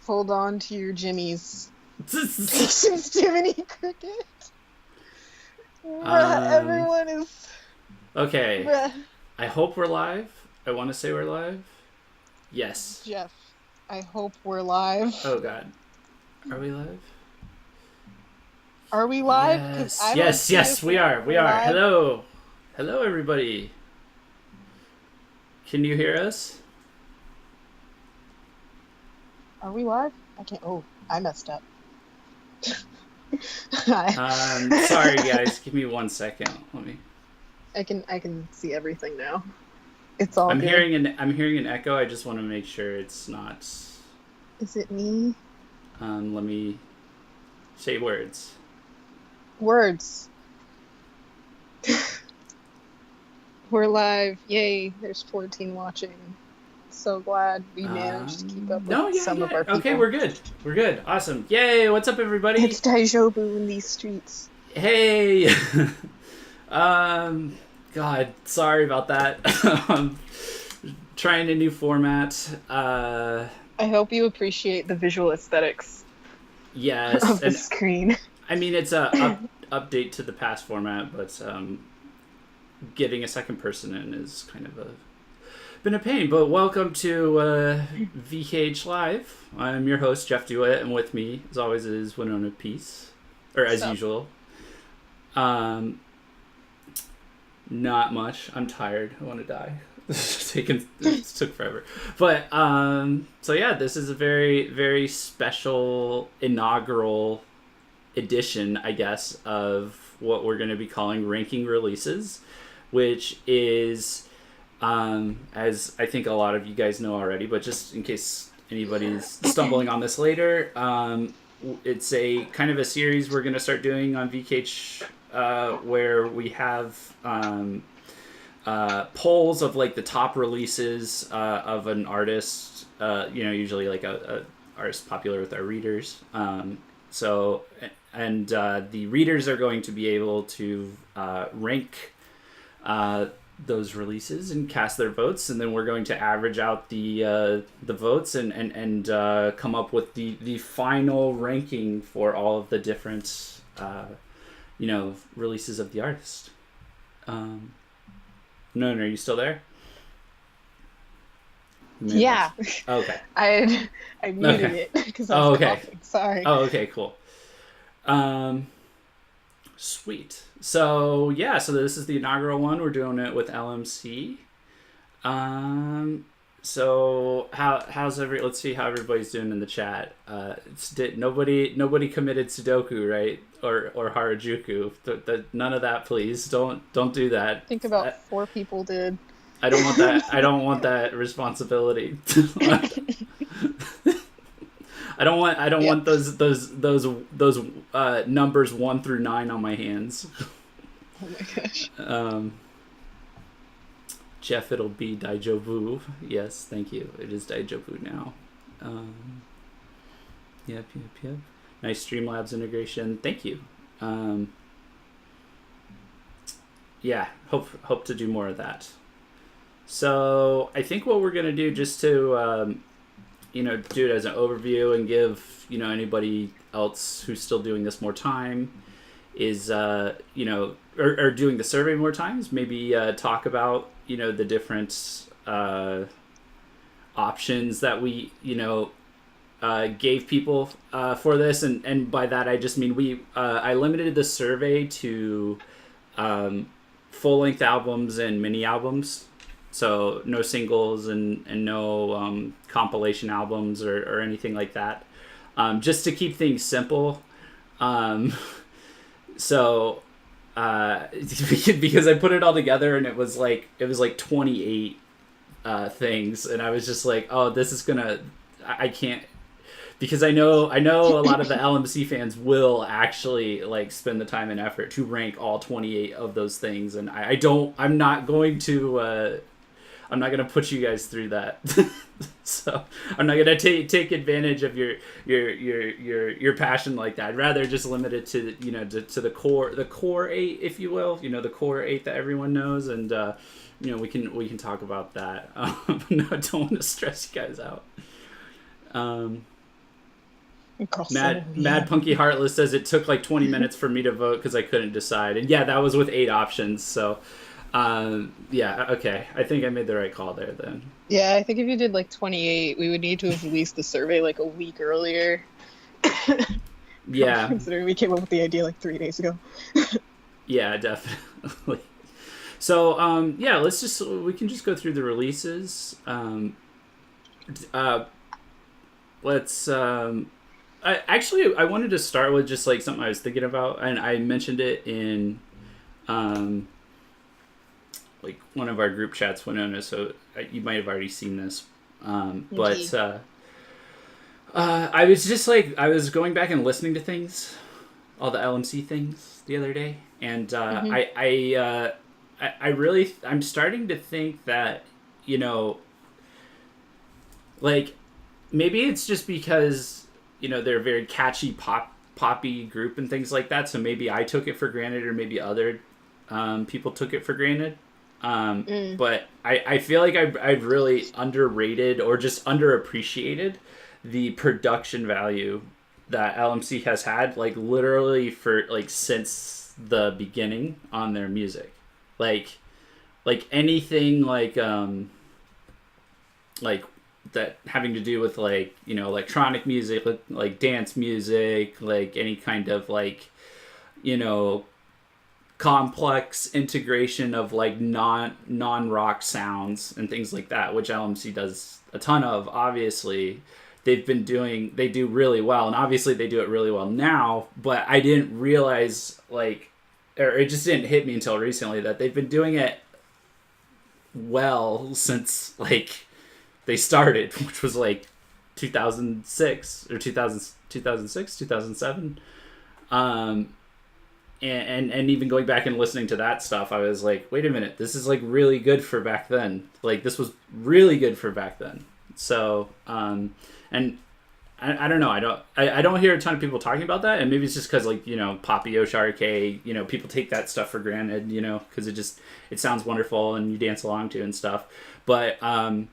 Hold on to your jimmies. Patience, Jiminy Cricket. Everyone is... Okay. I hope we're live. I want to say we're live. Yes. Jeff, I hope we're live. Oh, God. Are we live? Are we live? Because I don't see Yes, we are. We are. live. Hello. Hello, everybody. Can you hear us? Are we live? I can't... Oh, I messed up. Sorry, guys. Give me 1 second. Let me... I can see everything now. It's all I'm good. I'm hearing an echo. I just want to make sure it's not... Is it me? Let me say words. Words. We're live. Yay. There's 14 watching. So glad we managed to keep up with some of our people. Okay, we're good. We're good. Awesome. Yay. What's up, everybody? It's Daijobu in these streets. Hey. God, sorry about that. Trying a new format. I hope you appreciate the visual aesthetics. Yes. Of the screen. I mean, it's a update to the past format, but getting a second person in is kind of been a pain. But welcome to VKH Live. I'm your host, Jeff Dewitt, and with me, as always, is Winona Peace, or as usual. Not much. I'm tired. I want to die. It took forever. But so yeah, this is a very, very special inaugural edition, I guess, of what we're going to be calling ranking releases, which is, as I think a lot of you guys know already, but just in case anybody's stumbling on this later, it's a kind of a series we're going to start doing on VKH, where we have polls of like the top releases of an artist, usually like a artist popular with our readers. The readers are going to be able to rank those releases and cast their votes, and then we're going to average out the votes and come up with the final ranking for all of the different releases of the artist. No, are you still there? Yeah. Okay. I muted it because I was coughing. Sorry. Oh, okay, cool. Sweet. So yeah, so this is the inaugural one. We're doing it with LM.C. So how's let's see how everybody's doing in the chat. Nobody committed Sudoku, right? Or Harajuku. None of that, please. Don't do that. I think about 4 people did. I don't want that. I don't want that responsibility. I don't want those numbers 1 through 9 on my hands. Oh my gosh. Jeff, it'll be Daijobu. Yes, thank you. It is Daijobu now. Yep. Nice Streamlabs integration. Thank you. Yeah, hope to do more of that. So I think what we're gonna do, just to do it as an overview and give anybody else who's still doing this more time, is or doing the survey more times, maybe talk about the different options that we gave people for this, and by that I just mean I limited the survey to full-length albums and mini albums, so no singles and no compilation albums or anything like that, just to keep things simple. So because I put it all together and it was like 28 things, and I was just like, oh, this is gonna, I can't, because I know a lot of the LM.C fans will actually like spend the time and effort to rank all 28 of those things, and I'm not going to put you guys through that. So I'm not gonna take advantage of your passion like that. I'd rather just limit it to to the core 8, if you will, the core 8 that everyone knows, and we can talk about that. No, I don't want to stress you guys out. Across the Mad whole, Mad Punky Heartless says it took like 20 minutes for me to vote because I couldn't decide, and yeah, that was with 8 options. So, yeah, okay, I think I made the right call there then. Yeah, I think if you did like 28, we would need to have released the survey like a week earlier, Yeah, considering we came up with the idea like 3 days ago. yeah, definitely. So, yeah, we can just go through the releases. Uh, let's I wanted to start with just like something I was thinking about, and I mentioned it in um, like one of our group chats, Winona. So you might have already seen this, but Okay. I was just like I was going back and listening to things, all the LMC things the other day, and Hmm. I really I'm starting to think that you know like maybe it's just because they're a very catchy poppy group and things like that. So maybe I took it for granted, or maybe other people took it for granted. Mm. But I feel like I've really underrated or just underappreciated the production value that LMC has had, like literally for like since the beginning on their music, like anything like that having to do with like electronic music, like dance music, like any kind of like you know complex integration of like non rock sounds and things like that, which LMC does a ton of. Obviously, they do really well, and obviously they do it really well now. But I didn't realize or it just didn't hit me until recently that they've been doing it well since like they started, which was like 2006 or 2006, 2007. Um, and even going back and listening to that stuff, I was like, wait a minute, this is like really good for back then. Like this was really good for back then. So, and I don't know. I don't hear a ton of people talking about that, and maybe it's just because like Poppy Osharke, people take that stuff for granted, because it sounds wonderful and you dance along to and stuff. But I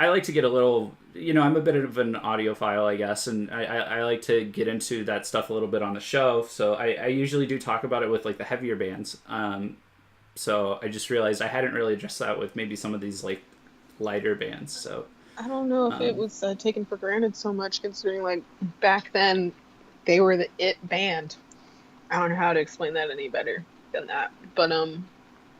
like to get a little. I'm a bit of an audiophile, I guess, and I like to get into that stuff a little bit on the show. So I usually do talk about it with like the heavier bands. So I just realized I hadn't really addressed that with maybe some of these like lighter bands. So I don't know if it um, was taken for granted so much, considering like back then they were the it band. I don't know how to explain that any better than that. But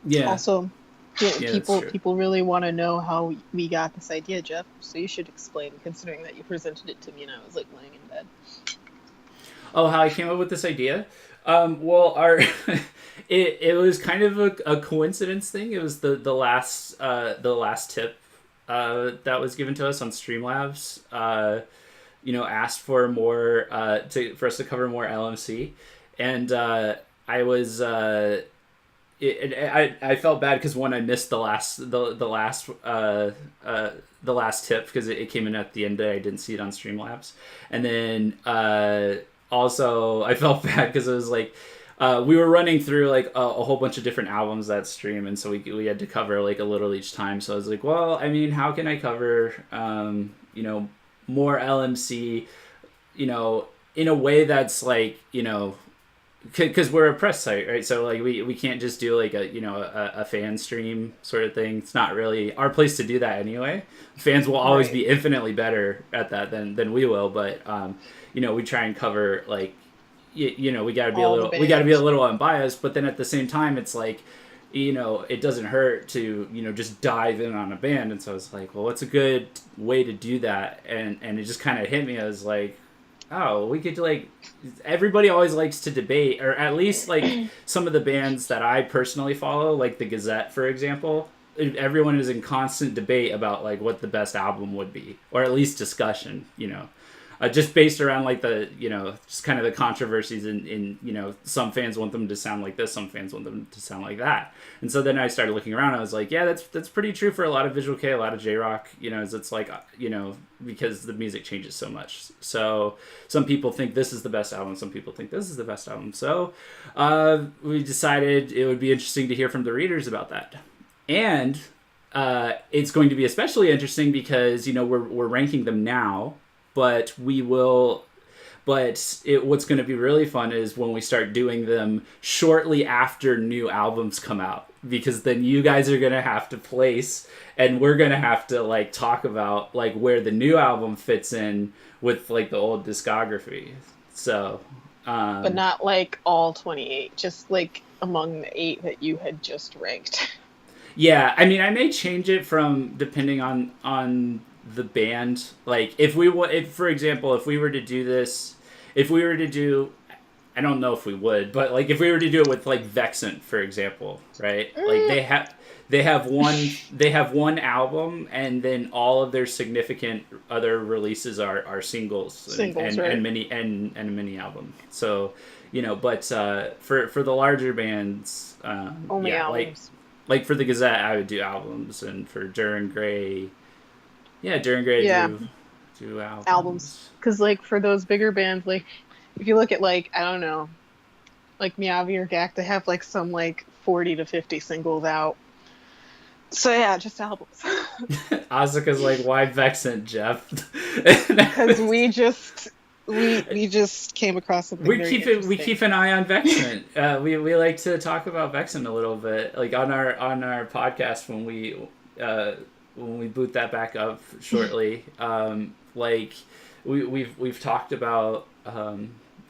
yeah, also, yeah, yeah, that's people true. people really want to know how we got this idea, Jeff. So you should explain, considering that you presented it to me and I was like laying in bed. Oh, how I came up with this idea? Well, our it was kind of a coincidence thing. It was the last tip that was given to us on Streamlabs. Asked for more for us to cover more LMC, and I was I felt bad because one I missed the last tip because it came in at the end. I didn't see it on Streamlabs, and then also I felt bad because it was like we were running through like a whole bunch of different albums that stream, and so we had to cover like a little each time. So I was like, well, I mean, how can I cover more LMC, in a way that's like because we're a press site, right? So like we can't just do like a fan stream sort of thing. It's not really our place to do that anyway. Fans will always Right. be infinitely better at that than we will, but we try and cover like All the we got to be a bands. little unbiased, but then at the same time it's like it doesn't hurt to just dive in on a band. And so it's like, well, what's a good way to do that? And it just kind of hit me as like, oh, we could like everybody always likes to debate, or at least like some of the bands that I personally follow, like the Gazette, for example. Everyone is in constant debate about like what the best album would be, or at least discussion. Just based around like the just kind of the controversies in some fans want them to sound like this, some fans want them to sound like that. And so then I started looking around, I was like, yeah, that's pretty true for a lot of visual K, a lot of J-rock. It's like because the music changes so much. So some people think this is the best album, some people think this is the best album. So we decided it would be interesting to hear from the readers about that. And it's going to be especially interesting because we're ranking them now, but what's going to be really fun is when we start doing them shortly after new albums come out, because then you guys are going to have to place, and we're going to have to like talk about like where the new album fits in with like the old discography. So But not like all 28, just like among the 8 that you had just ranked. yeah, I mean, I may change it from depending on the band. Like if for example, if we were to do this, if we were to do, I don't know if we would, but like if we were to do it with like Vexant, for example, right? Like they have one album, and then all of their significant other releases are singles, Right? And a mini album. So, but for the larger bands, Only yeah, albums. like for the Gazette, I would do albums, and for Duran Gray, do albums. Because like for those bigger bands, like if you look at like, I don't know, like Miyavi or Gak, they have like some like 40 to 50 singles out. So yeah, just albums. Asuka's like, why Vexant, Jeff? Because we just came across something we keep an eye on Vexant. We like to talk about Vexant a little bit, like on our podcast when we boot that back up shortly. Like we've talked about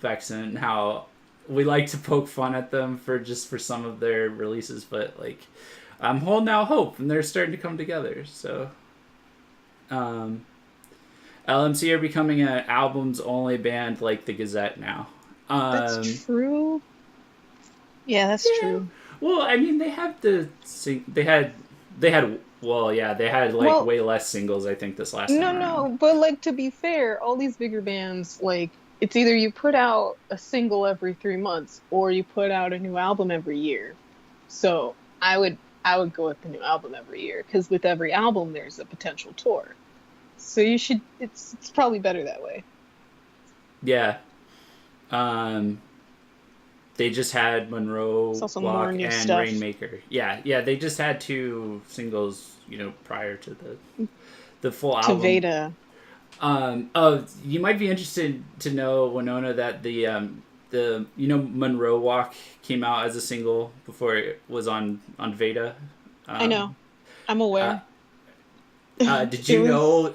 Vexant and how we like to poke fun at them for some of their releases, but like I'm holding out hope, and they're starting to come together. So, LMC are becoming an albums only band like the Gazette now. That's true. Yeah, that's true. Well, I mean, they had way less singles, I think, this last time around. No, but like to be fair, all these bigger bands, like it's either you put out a single every 3 months or you put out a new album every year. So I would go with the new album every year, because with every album there's a potential tour. So it's probably better that way. Yeah. They just had Monroe Walk and stuff. Rainmaker. Yeah, they just had 2 singles, prior to the full album. To Veda. You might be interested to know, Winona, that the Monroe Walk came out as a single before it was on Veda. I know. I'm aware. Did you know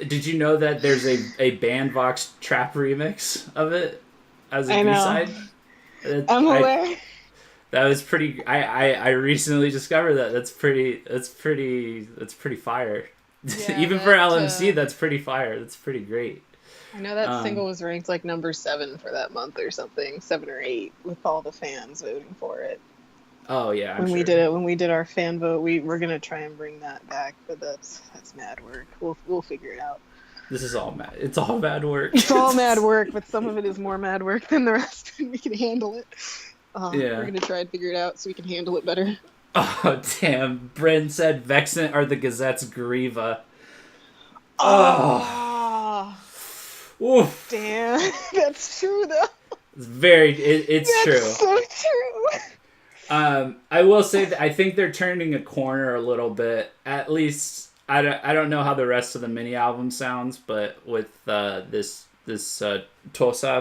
that there's a Bandbox trap remix of it as a B-side? I'm aware. That was pretty. I recently discovered that. That's pretty fire. Yeah, even for LM.C, that's pretty fire. That's pretty great. I know that single was ranked like number 7 for that month or something, 7 or 8, with all the fans voting for it. Oh yeah, when we did our fan vote, we're gonna try and bring that back, but that's mad work. We'll figure it out. This is all mad. It's all mad work. It's all mad work, but some of it is more mad work than the rest, and we can handle it. We're gonna try and figure it out so we can handle it better. Oh damn! Bryn said Vexant are the Gazette's Grieva. Oof. Damn, that's true though. It's true. That's so true. I will say that I think they're turning a corner a little bit. At least I don't know how the rest of the mini album sounds, but with this Tosa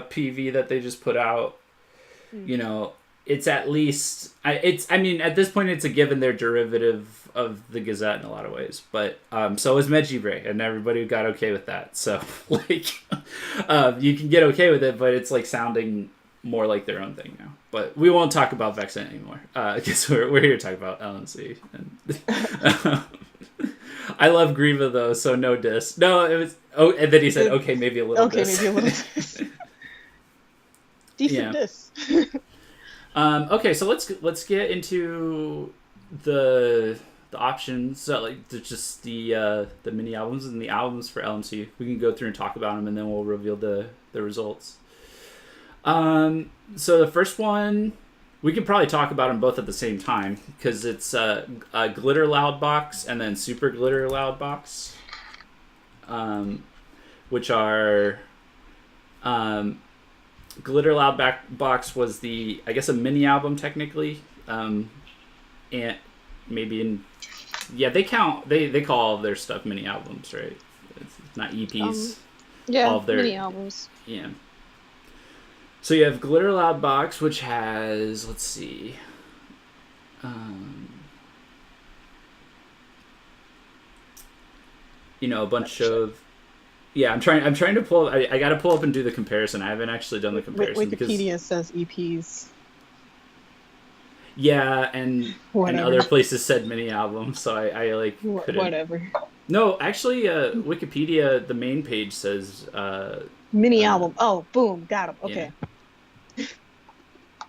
PV that they just put out, it's at least I mean at this point it's a given they're derivative of the Gazette in a lot of ways, but so is Medjibre, and everybody got okay with that. So like you can get okay with it, but it's like sounding more like their own thing now. But we won't talk about Vexant anymore, because we're here to talk about LM.C. And I love Grieva though, so no diss. No, it was and then he said okay, maybe a little diss. Maybe a little diss. Decent diss. Okay, so let's get into the options. So like just the mini albums and the albums for LM.C. We can go through and talk about them, and then we'll reveal the results. So the first one, we could probably talk about them both at the same time, because it's a Glitter Loud Box and then Super Glitter Loud Box, which are Glitter Loud Box was I guess a mini album technically, and maybe they call all their stuff mini albums, right? It's not EPs. Yeah, all of their mini albums. yeah. So you have Glitter Loud Box, which has, let's see, um, a Oh bunch shit. of yeah. I'm trying to pull. I got to pull up and do the comparison. I haven't actually done the comparison because Wikipedia says EPs. yeah, and Whatever. other places said mini album, so I like couldn't. Whatever. No, actually, Wikipedia, the main page says Mini uh, album. Oh, boom, got him. yeah. Okay.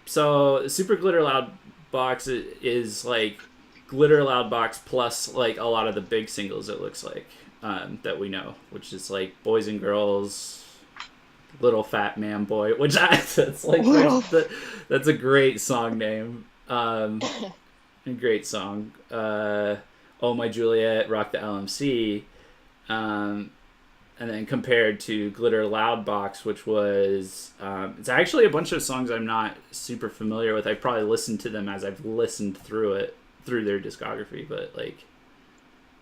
So Super Glitter Loud Box is like Glitter Loud Box plus like a lot of the big singles. It looks like that we know, which is like Boys and Girls, Little Fat Man Boy, which that's like Little. that's a great song name. A great song. Oh My Juliet, Rock the LMC. Um, and then compared to Glitter Loud Box, which was it's actually a bunch of songs I'm not super familiar with. I probably listened to them as I've listened through their discography, but like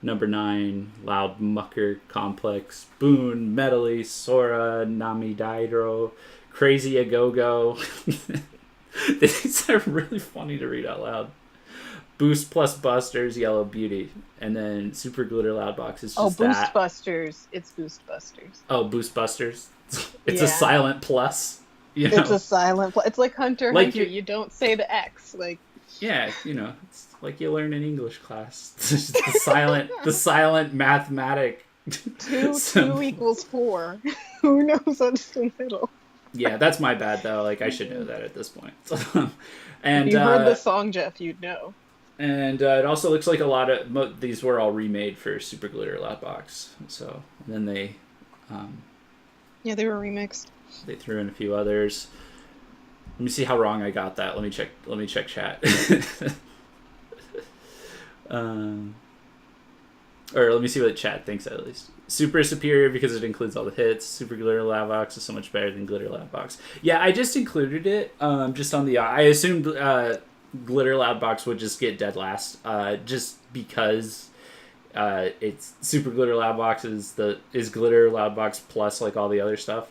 Number 9, Loud Mucker, Complex, Boone, Medley, Sora, Nami Daidro, Crazy A Go Go. These are really funny to read out loud. Boost plus Busters, Yellow Beauty, and then Super Glitter Loud Box is Oh, just Boost that. Busters. It's Boost Busters. Oh, Boost Busters. It's a Yeah. silent plus. It's a silent. It's like Hunter x Like Hunter. You don't say the X. Like yeah, it's like you learn in English class. The silent mathematic. two equals 4. Who knows what's the middle? Yeah, that's my bad though. Like I should know that at this point. If and you heard the song, Jeff, you'd know. and it also looks like a lot of these were all remade for Super Glitter Loud Box. So and then Yeah, they were remixed. they threw in a few others. Let me see how wrong I got that. Let me check chat. Or let me see what chat thinks at least. Super superior because it includes all the hits. Super Glitter Loud Box is so much better than Glitter Loud Box. Yeah, I just included it just on the. I assumed Glitter Loud Box would just get dead last, just because it's Super Glitter Loud Box is Glitter Loud Box plus like all the other stuff.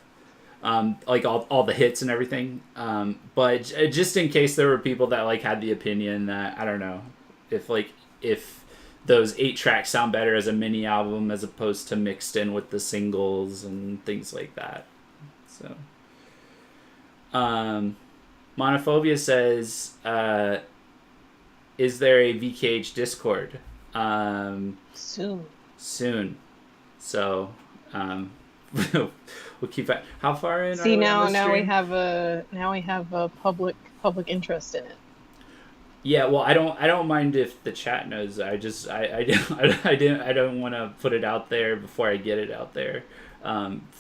Like all the hits and everything. But just in case there were people that like had the opinion that I don't know if those 8 tracks sound better as a mini album as opposed to mixed in with the singles and things like that. So, Monophobia says, "Is there a VKH Discord?" Soon. So, we'll keep it. How far in? See are we on this now stream? we have a public interest in it. Yeah, well, I don't mind if the chat knows. I don't want to put it out there before I get it out there,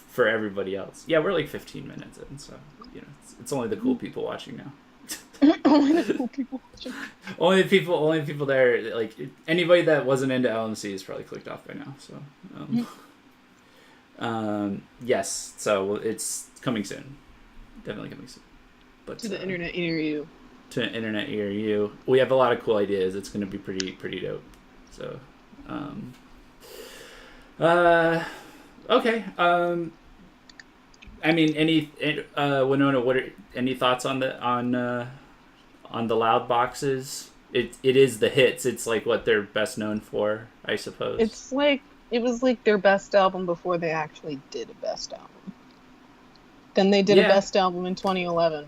for everybody else. Yeah, we're like 15 minutes in, so it's only the cool people watching now. Only the cool people watching. Only people there. Like anybody that wasn't into LM.C has probably clicked off by now. So, yes. So it's coming soon. Definitely coming soon. But To the internet near you. To an internet near you. We have a lot of cool ideas. It's going to be pretty dope. So, okay. I mean, Winona, what are any thoughts on the Loud Boxes? It is the hits. It's like what they're best known for, I suppose. It's like it was like their best album before they actually did a best album. Then they did a best album in 2011.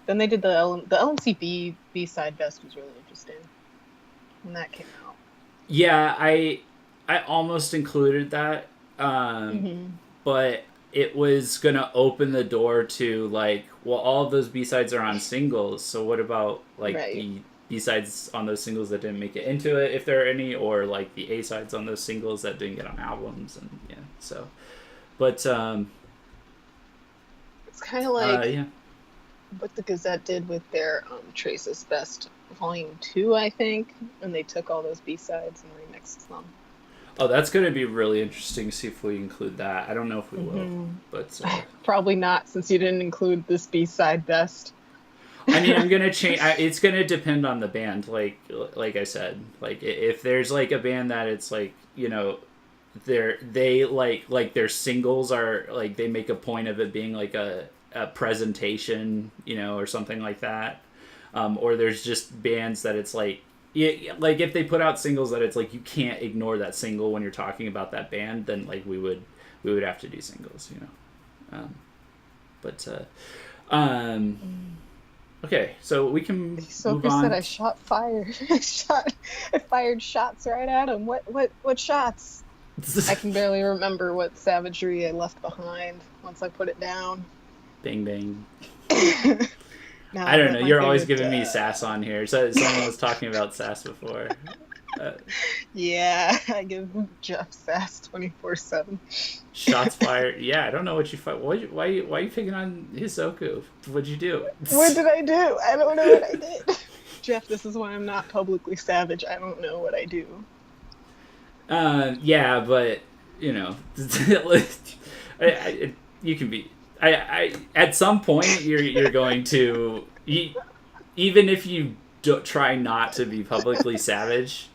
Then they did the LM.C B-side best was really interesting when that came out. Yeah, I almost included that, but it was gonna open the door to like, well, all of those B-sides are on singles. So what about like the B-sides on those singles that didn't make it into it, if there are any, or like the A-sides on those singles that didn't get on albums, and so, but it's kind of like what the Gazette did with their Trace's Best Volume 2, I think, and they took all those B-sides and remixed them. Oh, that's going to be really interesting to see if we include that. I don't know if we will, but probably not, since you didn't include this B-side best. I mean, I'm gonna change. It's gonna depend on the band. Like I said, like if there's like a band that it's like they like their singles are like they make a point of it being like a presentation, you know, or something like that. Or there's just bands that it's like, yeah, like if they put out singles that it's like you can't ignore that single when you're talking about that band, then like we would have to do singles, you know. But um, okay, so we can move Soaker on. said I shot fire. I fired shots right at him. What shots? I can barely remember what savagery I left behind once I put it down. Bang bang. No, I don't know. but my You're always favorite, giving me sass on here. So someone was talking about sass before. Yeah, I give Jeff sass 24/7. Shots fired. Yeah, I don't know what you fight. Why are you picking on Hisoku? What'd you do? What did I do? I don't know what I did. Jeff, this is why I'm not publicly savage. I don't know what I do. Yeah, but you know, you can be. At some point you're going to even if you try not to be publicly savage,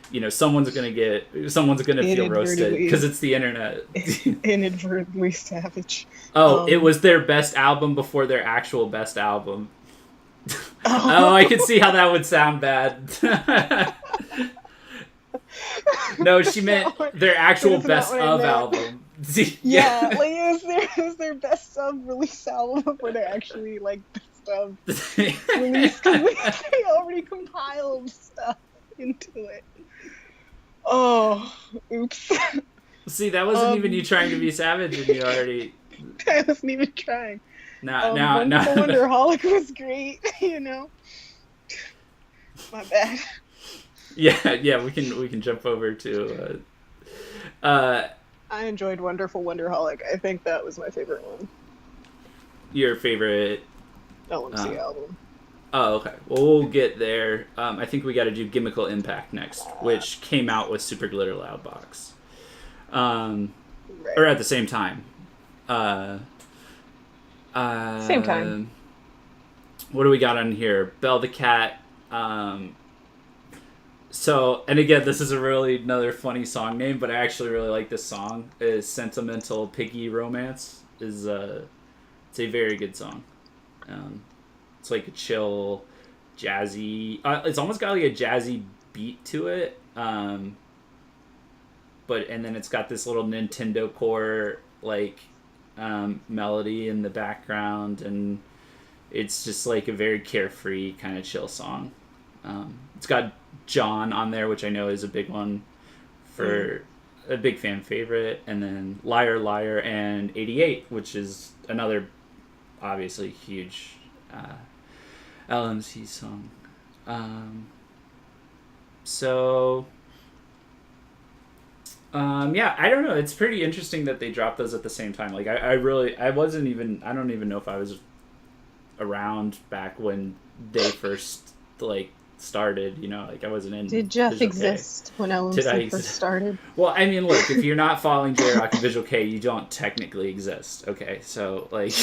you know, someone's gonna feel roasted because it's the internet. Inadvertently savage. It was their best album before their actual best album. Oh, I can see how that would sound bad. No, she meant their actual best of album. Yeah, like it was their best of release album before they're actually like best of release because they already compiled stuff into it. Oh, oops. See, that wasn't even you trying to be savage, and you already. I wasn't even trying. Now. Wonderholic was great, you know. My bad. Yeah, we can jump over to. I enjoyed Wonderful Wonderholic. I think that was my favorite one. Your favorite LM.C album. Oh, okay. Well, we'll get there. I think we got to do Chemical Impact next, which came out with Super Glitter Loudbox. Right. Or at the same time. Same time. What do we got on here? Bell the Cat. So, and again, this is another funny song name, but I actually really like this song. Is Sentimental Piggy Romance. It's a very good song. It's like a chill, jazzy. It's almost got like a jazzy beat to it. And then it's got this little Nintendo core like melody in the background, and it's just like a very carefree kind of chill song. It's got John on there, which I know is a big one for a big fan favorite, and then Liar Liar and 88, which is another obviously huge LM.C song. Yeah, I don't know. It's pretty interesting that they dropped those at the same time. Like, I don't even know if I was around back when they first, like, started, you know, like I wasn't in. Did Jeff exist when LM.C first started? Well, I mean, look, if you're not following J-Rock and Visual K, you don't technically exist, okay? So, like,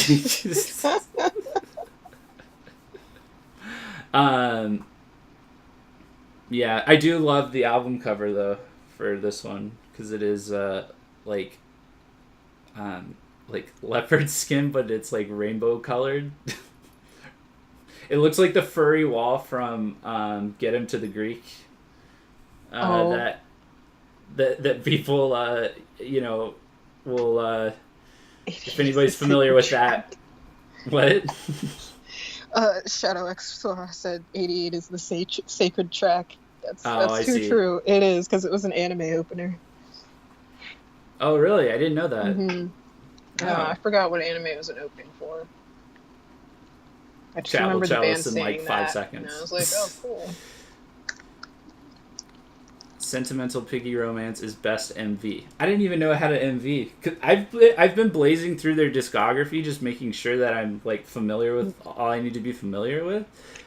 yeah, I do love the album cover, though, for this one, because it is, like leopard skin, but it's, like, rainbow colored. It looks like the furry wall from Get Him to the Greek. That people, you know, will, if anybody's familiar with that. What? Shadow X Sora said 88 is the sacred track. That's I too see. true. It is, because it was an anime opener. Oh, really? I didn't know that. Mm-hmm. Oh. I forgot what anime it was an opening for. I just remember the band in like 5 seconds. And I was like, oh, cool. Sentimental Piggy Romance is best MV. I didn't even know it had an MV. Cause I've been blazing through their discography, just making sure that I'm like familiar with all I need to be familiar with.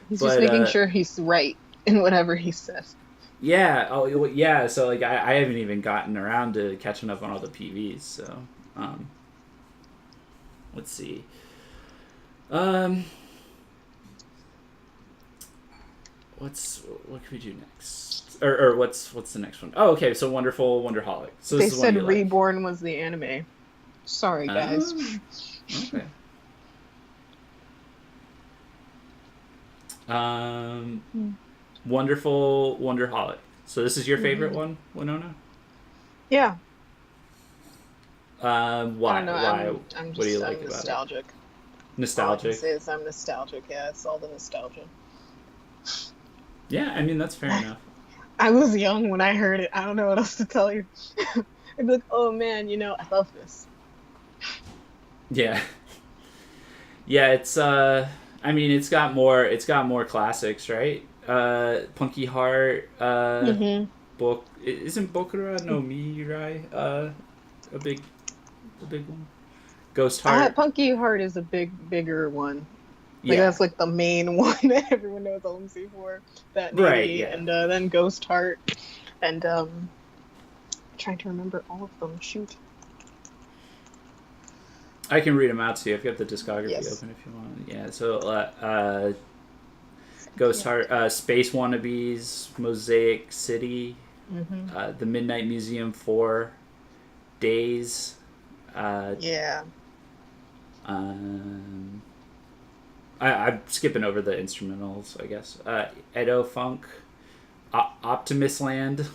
He's just making sure he's right in whatever he says. Yeah. Oh, yeah. So like, I haven't even gotten around to catching up on all the PVs. So, let's see. what can we do next? Or what's the next one? Oh, okay. So Wonderful Wonderholic. So They this is one said you like. Reborn was the anime. Sorry, guys. Oh, okay. Um, Wonderful Wonderholic. So this is your favorite one, Winona? Yeah. I Why? don't know. Why? I'm What do you just like I'm about it? nostalgic. All I can Nostalgic. say is I'm nostalgic. Yeah, it's all the nostalgia. Yeah, I mean that's fair enough. I was young when I heard it. I don't know what else to tell you. I'd be like, oh man, I love this. Yeah, yeah. It's I mean, it's got more classics, right? Punky Heart. Book isn't Bokura no Mirai a big a big one. Ghost Heart. Punky Heart is a bigger one. Like Yeah. that's like the main one that everyone knows LM.C for. That and Right. 80, Yeah. and then Ghost Heart, and trying to remember all of them. Shoot. I can read them out to you. I've got the discography Yes. open if you want. Yeah. So Ghost Yeah. Heart, Space Wannabes, Mosaic City, Mm-hmm. The Midnight Museum 4, Days, Yeah. um, I'm skipping over the instrumentals, I guess. Edo Funk, Optimus Land,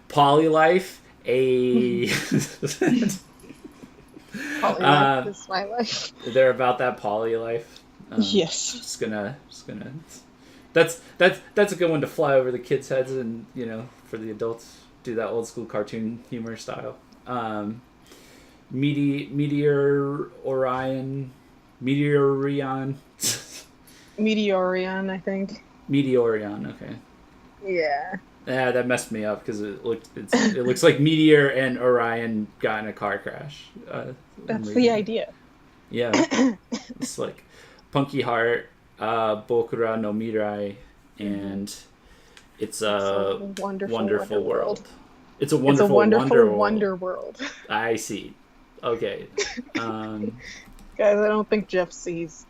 Polylife, a. Polylife is my life. They're about that poly life. Yes. Just gonna. That's a good one to fly over the kids' heads, and for the adults, do that old school cartoon humor style. Meteorion. Meteorion, I think. Meteorion. Okay. Yeah. Yeah, that messed me up because it looks like Meteor and Orion got in a car crash. That's the idea. Yeah, it's like Punky Heart, Bokura no Mirai, and it's a wonderful world. It's a wonderful wonder world. I see. Okay. Guys, I don't think Jeff sees.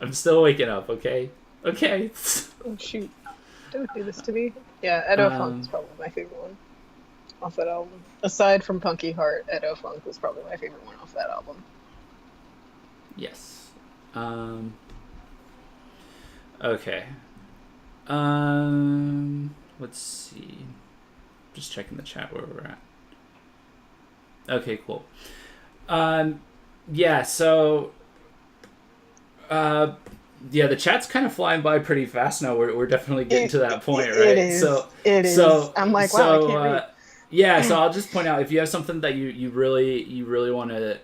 I'm still waking up. Okay. Okay. Oh shoot! Don't do this to me. Yeah, Edo Funk is probably my favorite one off that album. Aside from Punky Heart, Edo Funk was probably my favorite one off that album. Yes. Okay. Let's see. Just checking the chat where we're at. Okay, cool. Yeah, so yeah, the chat's kind of flying by pretty fast now. We're definitely getting to that point, right? It is. It is. I'm like, wow, I can't read. Yeah, so I'll just point out, if you have something that you really want to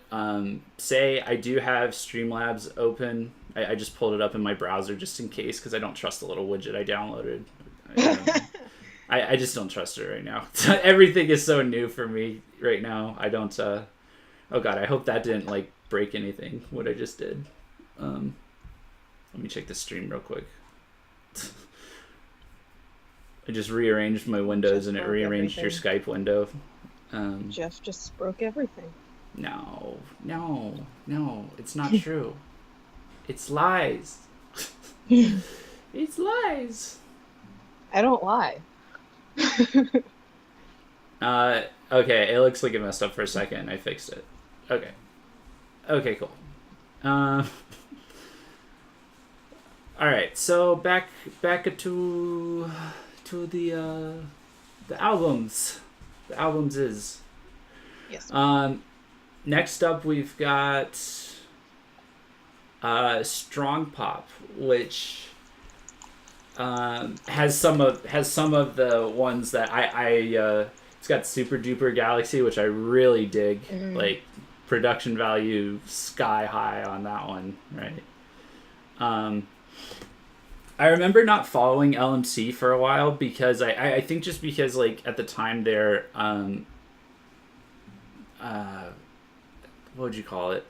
say, I do have Streamlabs open. I just pulled it up in my browser just in case, because I don't trust the little widget I downloaded. I just don't trust it right now. Everything is so new for me right now. I don't. Oh god, I hope that didn't like break anything. What I just did. Let me check the stream real quick. I just rearranged my windows and it rearranged your Skype window. Jeff just broke everything. No, it's not true. It's lies. It's lies. I don't lie. Okay, it looks like it messed up for a second. I fixed it. Okay, cool. All right, so back to the albums. The albums is. Yes. Next up, we've got Strong Pop, which has some of the ones that I it's got Super Duper Galaxy, which I really dig. Like production value sky high on that one, right? I remember not following LM.C for a while because I think just because like at the time they're what would you call it?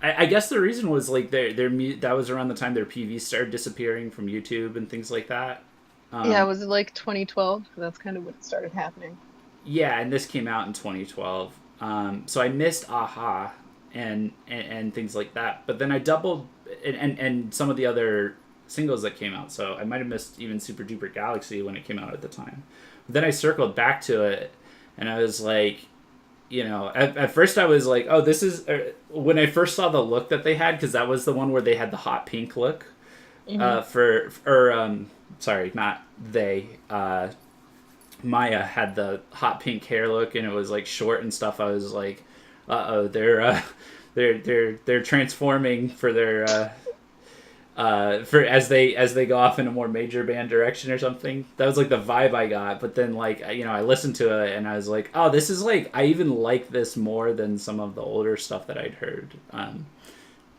I guess the reason was like that was around the time their PVs started disappearing from YouTube and things like that. Yeah, was it like 2012? That's kind of when it started happening. Yeah, and this came out in 2012. So I missed Aha. and things like that. But then I doubled and some of the other singles that came out. So I might have missed even Super Duper Galaxy when it came out at the time. But then I circled back to it, and I was like, at first I was like, oh, this is when I first saw the look that they had, because that was the one where they had the hot pink look. Sorry, not they. Maya had the hot pink hair look, and it was like short and stuff. I was like, oh, they're transforming for their for as they go off in a more major band direction or something. That was like the vibe I got. But then like I listened to it and I was like, oh, this is like, I even like this more than some of the older stuff that I'd heard.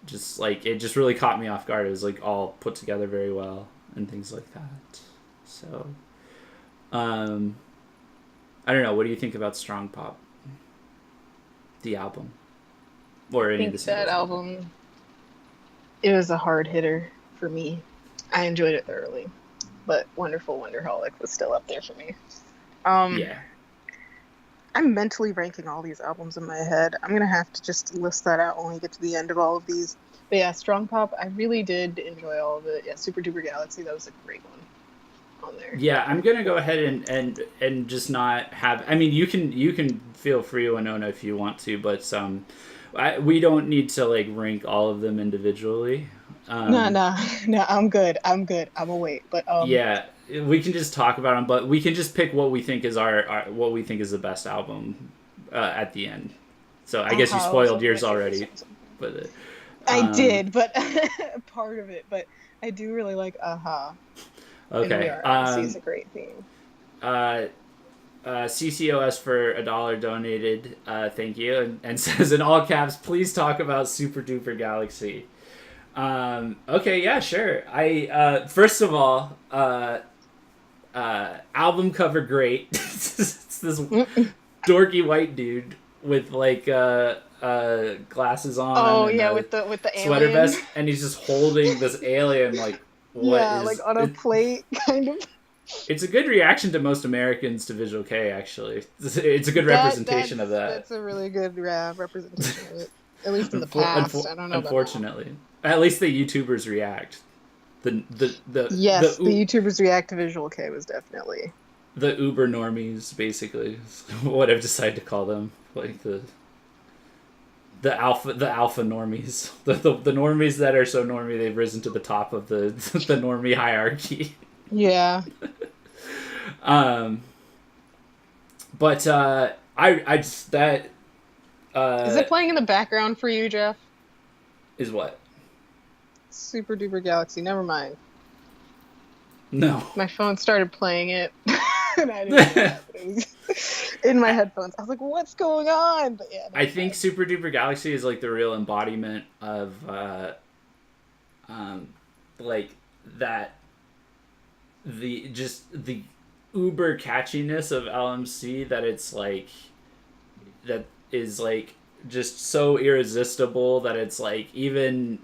Just like, it just really caught me off guard. It was like all put together very well and things like that. So, I don't know. What do you think about Strong Pop, the album, or any of the singles? That album, it was a hard hitter for me. I enjoyed it thoroughly, but Wonderful Wonderholic was still up there for me. Yeah. I'm mentally ranking all these albums in my head. I'm gonna have to just list that out when we get to the end of all of these. But yeah, Strong Pop, I really did enjoy all of it. Yeah, Super Duper Galaxy, that was a great one on there. Yeah, I'm gonna go ahead and just not have. I mean, you can feel free, Winona, if you want to, but we don't need to like rank all of them individually. No, I'm good. I'm gonna wait. But yeah, we can just talk about them, but we can just pick what we think is our what we think is the best album at the end. So I guess you spoiled yours already, but I did, but part of it. But I do really like Aha. Okay, is a great theme. CCOS for $1 donated. Thank you, and says in all caps, please talk about Super Duper Galaxy. Okay, yeah, sure. I first of all, album cover great. It's this dorky white dude with like glasses on. Oh yeah, with the sweater alien vest, and he's just holding this alien like like on a plate kind of. It's a good reaction to most Americans to Visual K. Actually, it's a good representation of that. That's a really good representation of it. At least in the past, I don't know. Unfortunately, at least the YouTubers react. The YouTubers react to Visual K was definitely the Uber normies, basically. What I've decided to call them, like the alpha normies, the normies that are so normie they've risen to the top of the normie hierarchy. Yeah. But I just that. Is it playing in the background for you, Jeff? Is what? Super Duper Galaxy. Never mind. No. My phone started playing it, and I didn't know that, but it was in my headphones. I was like, "What's going on?" But yeah. I think Super Duper Galaxy is like the real embodiment of, like that. The uber catchiness of LM.C. that it's like that is like just so irresistible that it's like, even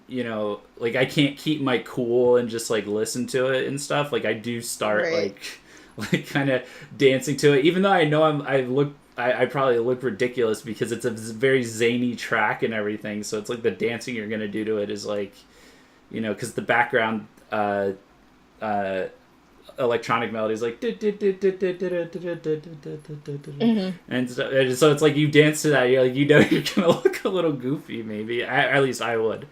like I can't keep my cool and just like listen to it and stuff. Like I do start like kind of dancing to it, even though I know I probably look ridiculous because it's a very zany track and everything. So it's like the dancing you're gonna do to it is like, because the background electronic melodies like and so it's like you dance to that, you're like, you're gonna look a little goofy maybe, at least I would,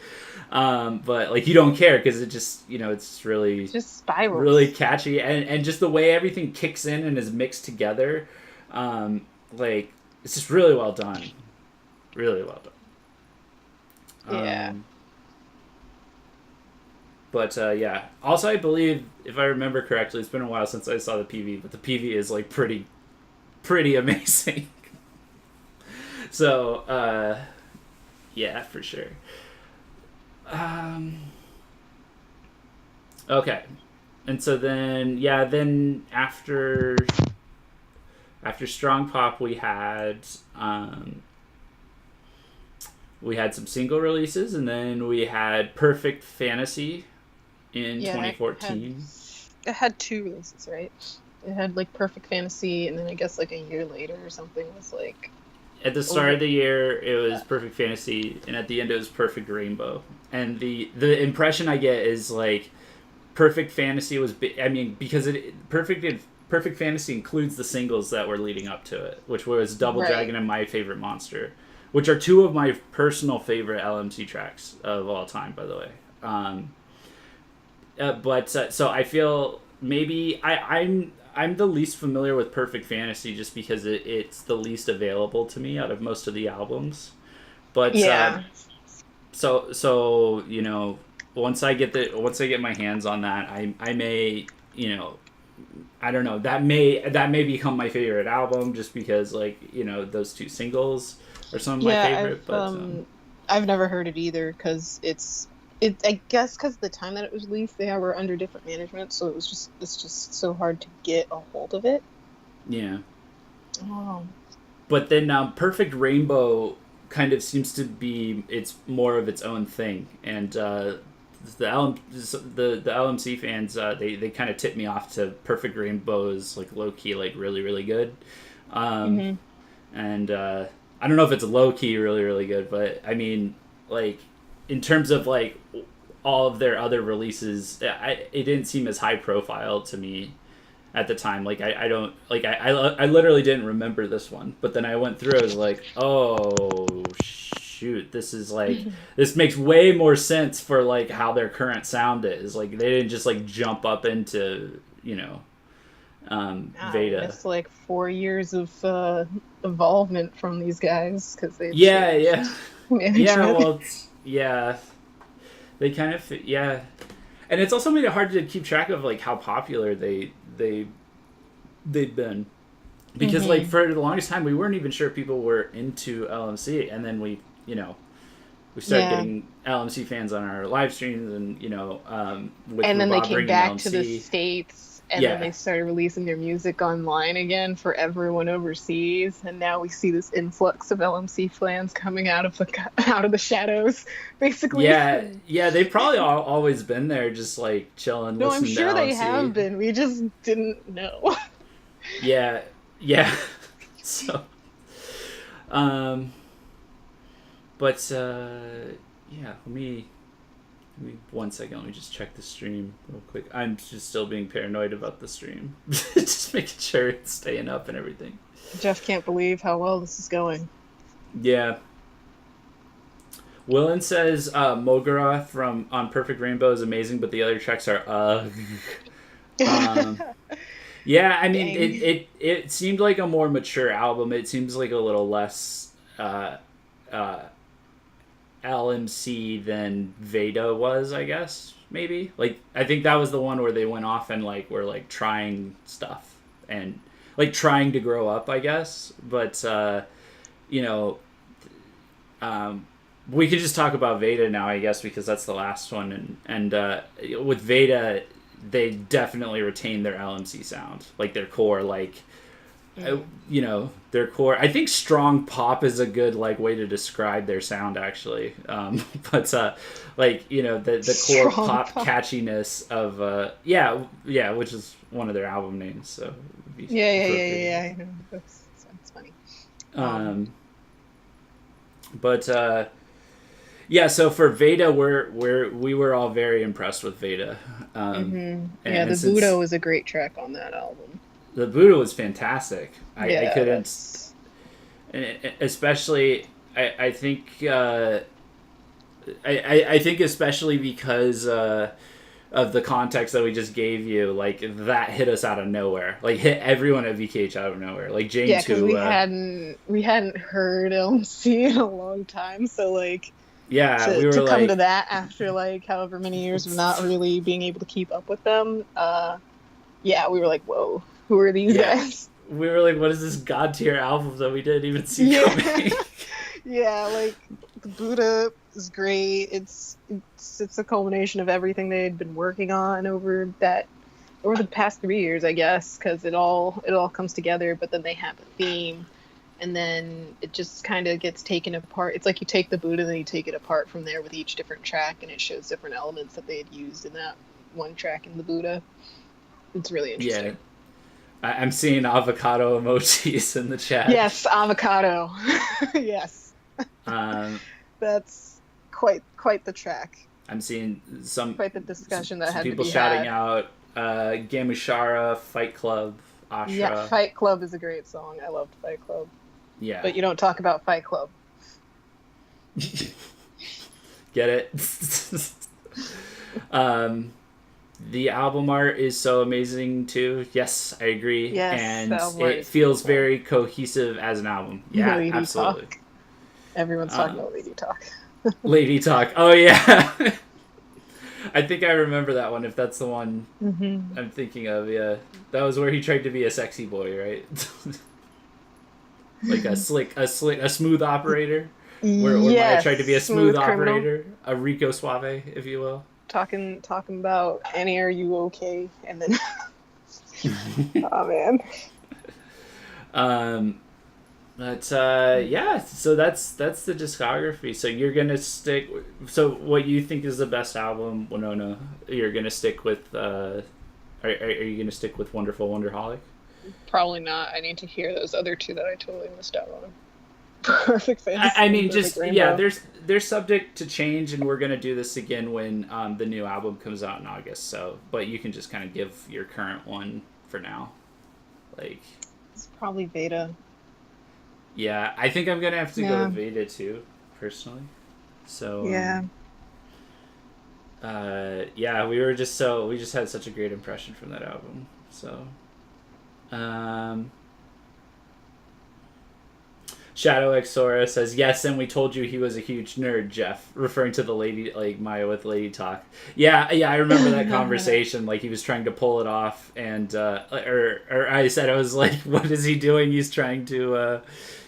but like you don't care because it just it's really just spirals, really catchy, and just the way everything kicks in and is mixed together, like it's just really well done, yeah. But yeah, also I believe, if I remember correctly, it's been a while since I saw the PV, but the PV is like pretty amazing. So yeah, for sure. Okay, and so then after Strong Pop we had some single releases, and then we had Perfect Fantasy in 2014. It had 2 releases, right? It had like Perfect Fantasy, and then I guess like a year later or something was like At the start of the year, it was Perfect Fantasy, and at the end, it was Perfect Rainbow. And the impression I get is like Perfect Fantasy was. I mean, because Perfect Fantasy includes the singles that were leading up to it, which was Double Right. Dragon and My Favorite Monster, which are two of my personal favorite LMC tracks of all time, by the way. So I feel maybe I'm the least familiar with Perfect Fantasy just because it's the least available to me out of most of the albums. But Yeah. so once I get my hands on that, I may I don't know, that may become my favorite album just because like those two singles are some of my Yeah, favorite. But I've never heard it either because it I guess because the time that it was released they were under different management, so it's just so hard to get a hold of it. yeah. Oh. But then Perfect Rainbow kind of seems to be it's more of its own thing, and the LMC fans they kind of tipped me off to Perfect Rainbow's like low key like really really good, Hmm. and I don't know if it's low key really really good, but I mean like in terms of like all of their other releases, it didn't seem as high profile to me at the time. Like I don't like I literally didn't remember this one, but then I went through. I was like, oh shoot, this is like this makes way more sense for like how their current sound is. Like they didn't just like jump up into I Veda. missed like 4 years of involvement from these guys because they've Yeah, changed yeah, yeah. management. Well, yeah, they kind of yeah, and it's also made it hard to keep track of like how popular they've been because like Hmm. for the longest time we weren't even sure people were into LMC, and then we started Yeah. getting LMC fans on our live streams, and with And then they Rhubarb came bringing back to the LMC, States and then yeah, they started releasing their music online again for everyone overseas. And now we see this influx of LMC fans coming out of out of the shadows, basically. yeah, they've probably always been there, just like chilling, No, I'm listening to sure they have LMC. been. We just didn't know. Yeah, yeah. So, um, but yeah, let me 1 second. Let me just check the stream real quick. I'm just still being paranoid about the stream, just making sure it's staying up and everything. Jeff can't believe how well this is going. Yeah. Willen says Mogara from on Perfect Rainbow is amazing, but the other tracks are Um, yeah, I mean Dang. it seemed like a more mature album. It seems like a little less uh, LMC than Veda was, I guess. Maybe like I think that was the one where they went off and like were like trying stuff and like trying to grow up, I guess. But you know, um, we could just talk about Veda now, I guess, because that's the last one. And with Veda, they definitely retain their LMC sound, like their core, like Mm. their core. I think strong pop is a good like way to describe their sound, actually. But like the core Strong pop pop. catchiness of yeah, which is one of their album names, so it would be Yeah, yeah, yeah, appropriate. yeah, yeah. I know. That's funny. Um, Um, but yeah, so for Veda, we were all very impressed with Veda, Yeah, and the Buddha since was a great track on that album. the Buddha was fantastic, I Yeah, couldn't, that's especially I think I think especially because of the context that we just gave you, like that hit us out of nowhere, like hit everyone at VKH out of nowhere, like yeah, James because who we hadn't heard LMC in a long time, so like yeah, to we were to come to like that after like however many years of not really being able to keep up with them, yeah, we were like, whoa, who are these yeah, guys? we were like, what is this god tier album that we didn't even see Yeah. coming? Yeah, like the Buddha is great. It's a culmination of everything they had been working on over the past 3 years, I guess, because it all comes together. But then they have a theme, and then it just kind of gets taken apart. It's like you take the Buddha, and then you take it apart from there with each different track, and it shows different elements that they had used in that one track in the Buddha. It's really Yeah, interesting. I'm seeing avocado emojis in the chat. Yes, avocado. Yes, Um, that's quite the track. I'm seeing some Quite the discussion that had to people be shouting had. out Gamushara, Fight Club, Yeah, Ashra. Fight Club is a great song. I loved Fight Club. Yeah. But you don't talk about Fight Club. Get it? The album art is so amazing too. Yes, I agree. Yes, And the album art it is feels beautiful. very cohesive as an album. Yeah, Lady absolutely. Talk. Everyone's talking about Lady Talk. Lady Talk. Oh yeah. I think I remember that one. If that's the one I'm thinking of, yeah, that was where he tried to be a sexy boy, right? Like a smooth operator. Where Maya tried to be a smooth operator, a Rico Suave, if you will. Talking about Annie, are you okay? And then, oh man. But yeah, so that's the discography. So you're gonna stick. So what you think is the best album, Winona? You're gonna stick with. Are you gonna stick with Wonderful Wonderholic? Probably not. I need to hear those other two that I totally missed out on. Perfect Fantasy. I mean, just yeah. They're subject to change, and we're gonna do this again when the new album comes out in August. So, but you can just kind of give your current one for now. Like, it's probably Veda. Yeah, I think I'm gonna have to go with Veda too, personally. So yeah. Yeah, we just had such a great impression from that album. So, Shadow Exora says yes, and we told you he was a huge nerd, Jeff, referring to the lady like Maya with Lady Talk. Yeah, I remember that conversation. Like he was trying to pull it off, and or I said I was like, what is he doing? He's trying to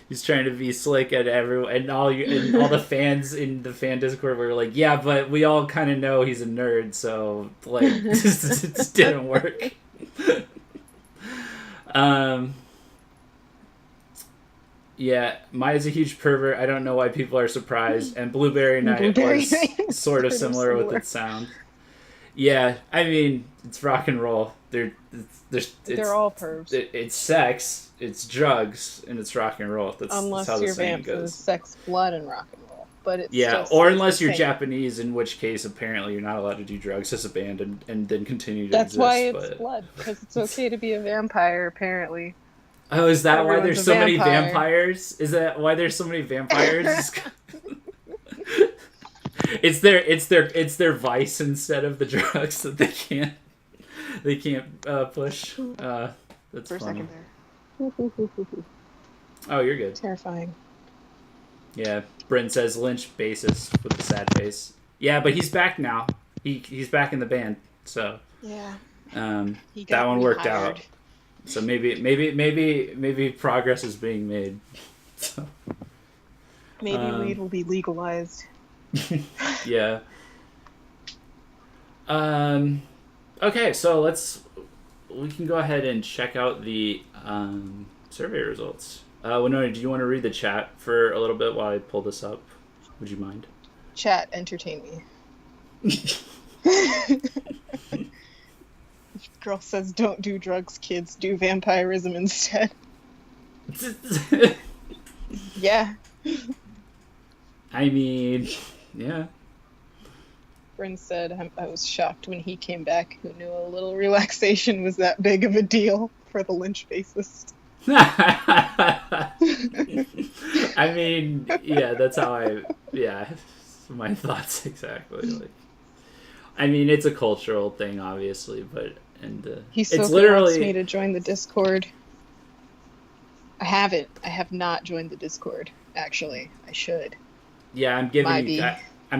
be slick at everyone, and all the fans in the fan Discord were like, yeah, but we all kind of know he's a nerd, so like it didn't work. Yeah, Maya's a huge pervert. I don't know why people are surprised. And Blueberry Night was sort of similar with its sound. Yeah, I mean, it's rock and roll. They're all pervs. It's sex, it's drugs, and it's rock and roll. Unless that's how the you're saying vamped goes. Sex, blood, and rock and roll. But it's yeah, or unless you're Japanese, in which case apparently you're not allowed to do drugs as a band and then continue to exist. That's why it's blood, because it's okay to be a vampire, apparently. Oh, is that why there's so many vampires? Is that why there's so many vampires? It's their vice instead of the drugs that they can't push. That's for funny. A second there. Oh, you're good. Terrifying. Yeah, Bryn says Lynch bassist with the sad face. Yeah, but he's back now. He's back in the band, so yeah. That one worked out. So maybe progress is being made. So, maybe weed will be legalized. Yeah. Okay, so we can go ahead and check out the survey results. Winona, do you want to read the chat for a little bit while I pull this up? Would you mind? Chat, entertain me. Girl says, don't do drugs, kids. Do vampirism instead. Yeah. I mean, yeah. Bryn said, I was shocked when he came back. Who knew a little relaxation was that big of a deal for the Lynch bassist? I mean, yeah, that's how my thoughts exactly. Like, I mean, it's a cultural thing, obviously, but he it's literally wants me to join the Discord. I have not joined the Discord. Actually, I should. Yeah, I'm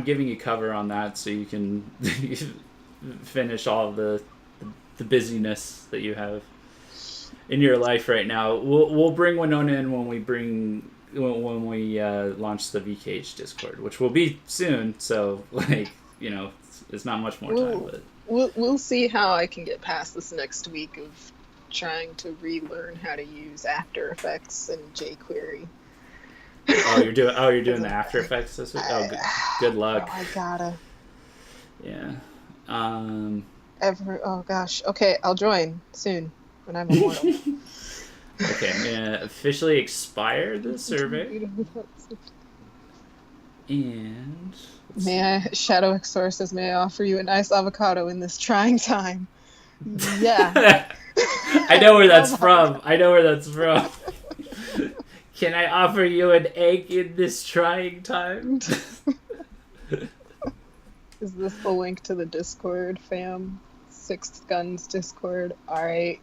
giving you cover on that so you can finish all of the busyness that you have in your life right now. We'll bring Winona in when we launch the VKH Discord, which will be soon. So it's not much more time, but we'll see how I can get past this next week of trying to relearn how to use After Effects and jQuery. You're doing the After Effects this week? Oh, good luck. I gotta. Yeah. Oh gosh. Okay, I'll join soon. and I'm immortal. Okay, I'm gonna officially expire the survey. And May I, Shadow Exor says, may I offer you a nice avocado in this trying time? Yeah. I know where Love that's avocado. from. I know where that's from. Can I offer you an egg in this trying time? Is this the link to the Discord, fam? Sixth Guns Discord. All right.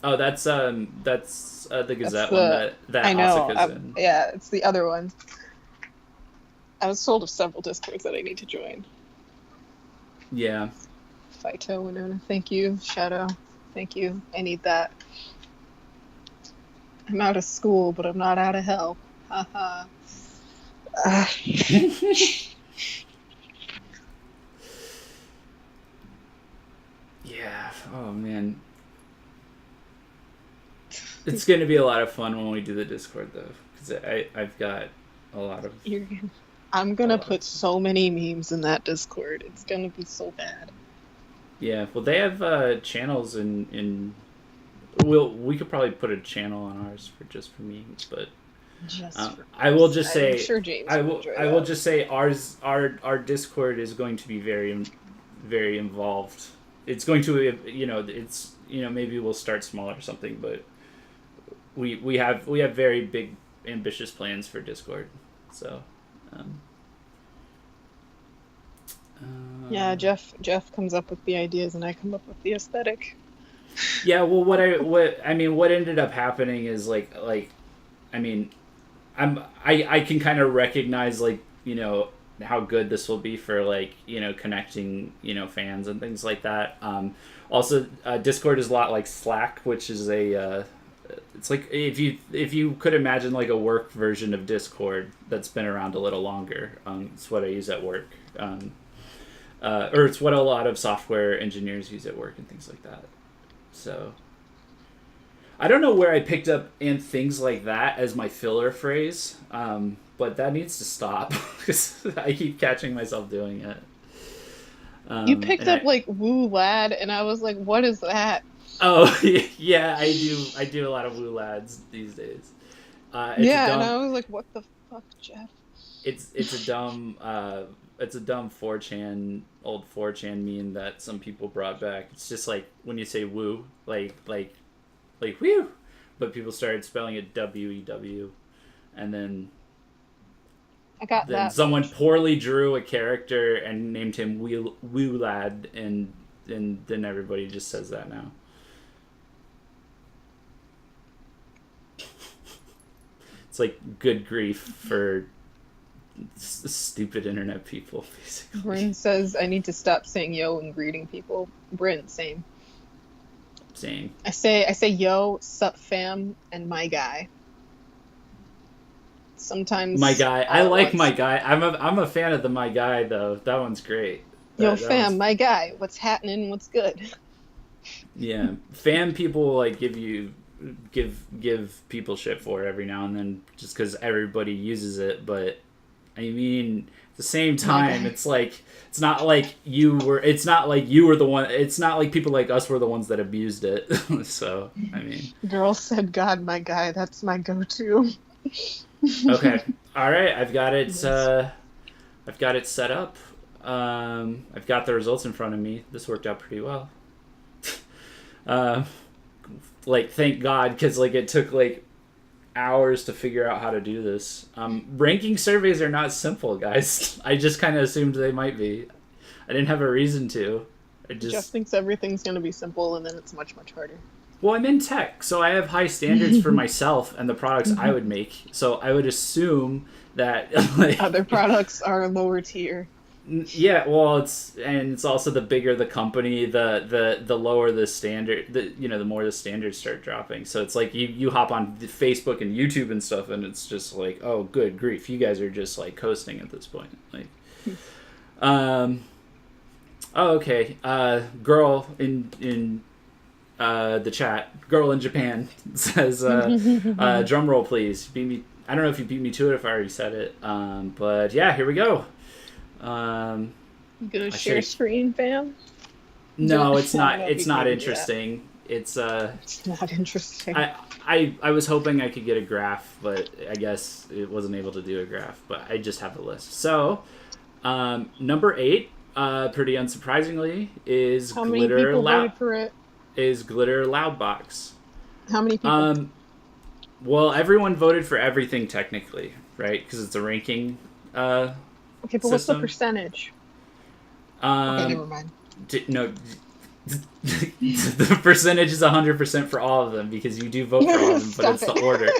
Oh, that's the That's Gazette one the. that I know. Asuka's in. Yeah, it's the other one. I was told of several Discords that I need to join. Yeah. Phyto, Winona. Thank you. Shadow. Thank you. I need that. I'm out of school, but I'm not out of hell. Haha. Yeah. Oh man. It's gonna be a lot of fun when we do the Discord though, because I've got a lot of. I'm gonna put so many memes in that Discord. It's gonna be so bad. Yeah. Well, they have channels in. We could probably put a channel on ours for memes, but. I will just say, I'm sure James I will will. enjoy I that. will just say, our Discord is going to be very, very involved. It's going to, maybe we'll start small or something, but we have very big, ambitious plans for Discord. So, yeah, Jeff comes up with the ideas, and I come up with the aesthetic. Yeah. Well, what ended up happening is I mean, I can kind of recognize how good this will be for connecting fans and things like that. Also, Discord is a lot like Slack, which is it's like if you could imagine like a work version of Discord that's been around a little longer. It's what I use at work, or it's what a lot of software engineers use at work and things like that. So. I don't know where I picked up "and things like that" as my filler phrase, but that needs to stop because I keep catching myself doing it. You picked up "woo lad," and I was like, "What is that?" Oh yeah, I do a lot of woo lads these days. And I was like, "What the fuck, Jeff?" It's a dumb 4chan old 4chan meme that some people brought back. It's just like when you say "woo," like whew, but people started spelling it WEW, and then someone poorly drew a character and named him Woo Lad, and then everybody just says that now. It's like good grief for stupid internet people, basically. Bryn says I need to stop saying yo and greeting people. Bryn, same. I say yo, sup fam, and my guy. Sometimes my guy. I like my guy. I'm a fan of the my guy though. That one's great. Yo fam, my guy. What's happening? What's good? Yeah, fam people will give people shit for it every now and then just because everybody uses it, but I mean at the same time it's not like you were the one, it's not like people like us were the ones that abused it. So I mean, girl said God my guy, that's my go-to. Okay, all right, I've got it set up. I've got the results in front of me. This worked out pretty well. Thank God, because it took hours to figure out how to do this. Ranking surveys are not simple, guys. I just kind of assumed they might be. I didn't have a reason to. Jeff thinks everything's going to be simple, and then it's much, much harder. Well, I'm in tech, so I have high standards for myself and the products I would make. So I would assume that other products are lower tier. Yeah, well, it's also the bigger the company, the lower the standard, the more the standards start dropping. So it's like you hop on Facebook and YouTube and stuff, and it's just like, oh, good grief, you guys are just coasting at this point. Oh, okay. Girl in the chat, girl in Japan says, drum roll, please. Beat me. I don't know if you beat me to it, if I already said it. But yeah, here we go. You gonna share screen, fam? No, it's not. It's not interesting. It's It's not interesting. I was hoping I could get a graph, but I guess it wasn't able to do a graph. But I just have a list. So number 8, pretty unsurprisingly, is How many people voted for it? Glitter Loudbox. How many people? Well, everyone voted for everything technically, right? Because it's a ranking Okay, but what's the system. percentage? Okay, Um, never mind. no, the percentage is 100% for all of them because you do vote for all of them, but it's the order.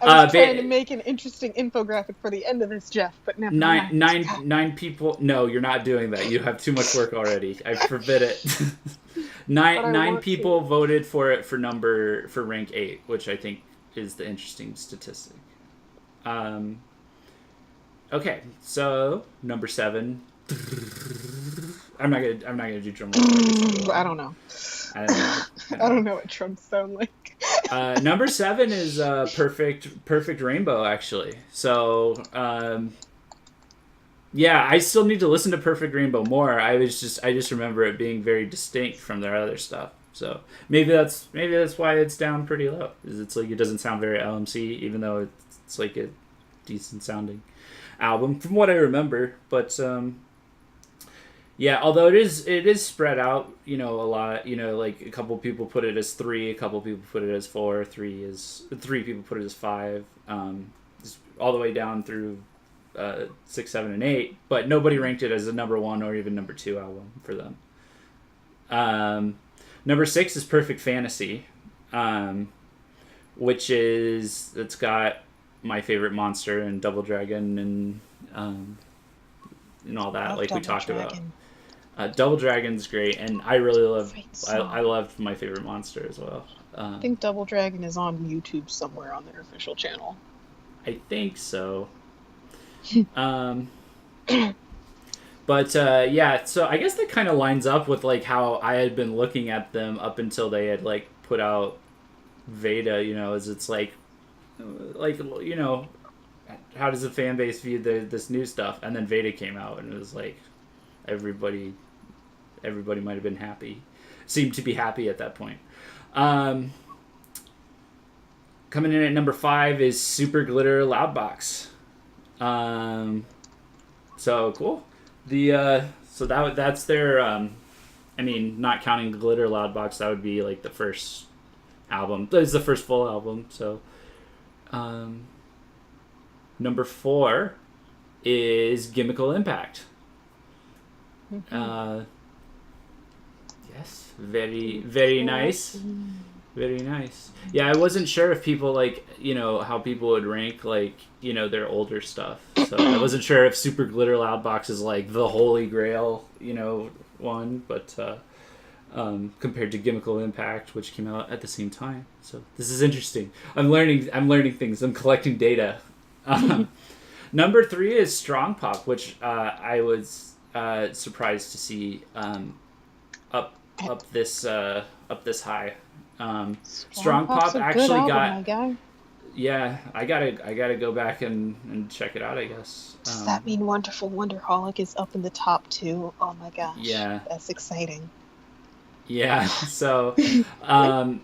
I was trying to make an interesting infographic for the end of this, Jeff, but never mind. Nine people. No, you're not doing that. You have too much work already. I forbid it. Nine people voted for it for rank 8, which I think is the interesting statistic. Okay, so number 7. I'm not gonna do drum roll. I don't know. I don't know what drums sound like. Number 7 is perfect rainbow, actually. So yeah, I still need to listen to Perfect Rainbow more. I just remember it being very distinct from their other stuff. So maybe that's why it's down pretty low. Is it's like it doesn't sound very LMC, even though it's like a decent sounding album from what I remember. But yeah, although it is spread out, a lot. Like a couple people put it as 3, a couple people put it as 4, 3 people put it as 5, all the way down through 6, 7, and 8. But nobody ranked it as a number 1 or even number 2 album for them. Number 6 is Perfect Fantasy, which it's got my favorite monster and Double Dragon and all that, like we talked about. Double Dragon's great, and I really love. I loved my favorite monster as well. I think Double Dragon is on YouTube somewhere on their official channel. I think so. But yeah, so I guess that kind of lines up with like how I had been looking at them up until they had like put out Veda. As it's like how does the fan base view this new stuff? And then Veda came out, and it was like everybody might have been happy, seemed to be happy at that point. Coming in at number 5 is Super Glitter Loudbox. So cool. So that's their. I mean, not counting Glitter Loudbox, that would be like the first album. It's the first full album. So, number 4 is Gimmickle Impact. Mm-hmm. Yes, very nice. Very nice. Yeah, I wasn't sure if people how people would rank their older stuff. So I wasn't sure if Super Glitter Loudbox is like the holy grail, one, but compared to Gimmickle Impact, which came out at the same time. So this is interesting. I'm learning things. I'm collecting data. Number 3 is Strong Pop, which I was surprised to see up this high. Strong Pop actually got. Yeah, I gotta go back and check it out, I guess. Does that mean Wonderful Wonderholic is up in the top 2? Oh my gosh. Yeah. That's exciting. Yeah. So, so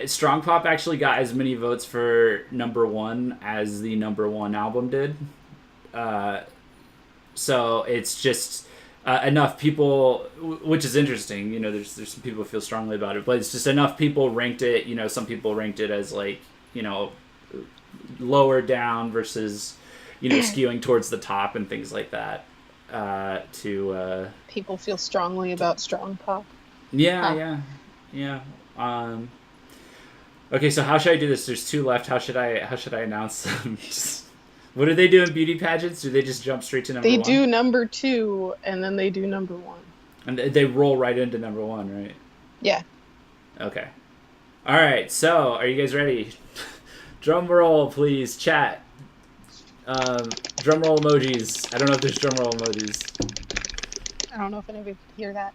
Strong Pop actually got as many votes for number 1 as the number 1 album did. So it's just enough people, which is interesting. There's some people who feel strongly about it, but it's just enough people ranked it. Some people ranked it as lower down versus skewing towards the top and things like that. People feel strongly about Strong Pop. Yeah. Okay, so how should I do this? There's 2 left. How should I announce them? What do they do in beauty pageants? Do they just jump straight to number 1? They do number 2, and then they do number 1. And they roll right into number 1, right? Yeah. Okay. All right. So, are you guys ready? Drum roll, please. Chat. Drum roll emojis. I don't know if there's drum roll emojis. I don't know if anybody could hear that.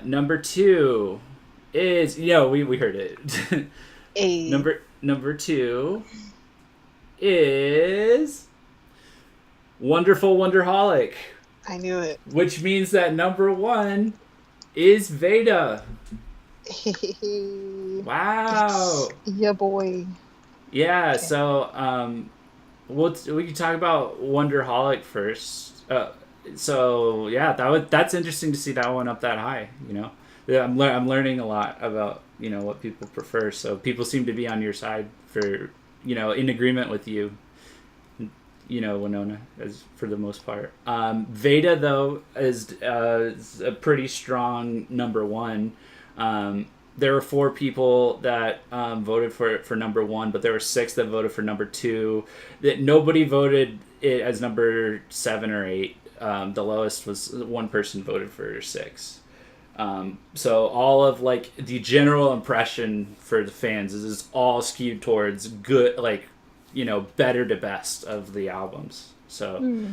Number 2 is we heard it. Number 2 is Wonderful Wonderholic. I knew it. Which means that number 1 is Veda. Wow. Yeah, boy. Yeah. Okay. So we can talk about Wonderholic first. So yeah, that's interesting to see that one up that high. Yeah, I'm learning a lot about what people prefer. So people seem to be on your side for in agreement with you. Winona, as for the most part. Veda though is a pretty strong number one. There were 4 people that voted for number one, but there were 6 that voted for number two. That nobody voted it as number 7 or 8. The lowest was 1 person voted for 6. So all of like the general impression for the fans is all skewed towards good, like better to best of the albums. So,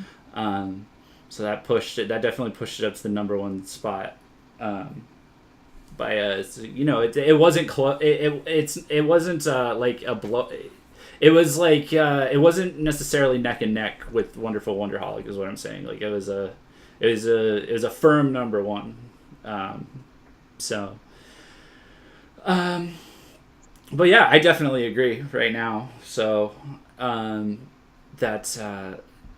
so that pushed it. That definitely pushed it up to the number one spot. By it wasn't it wasn't like a blow. It was like it wasn't necessarily neck and neck with Wonderful Wonderholic, is what I'm saying. Like it was a firm number one. So, but yeah, I definitely agree right now. So, that's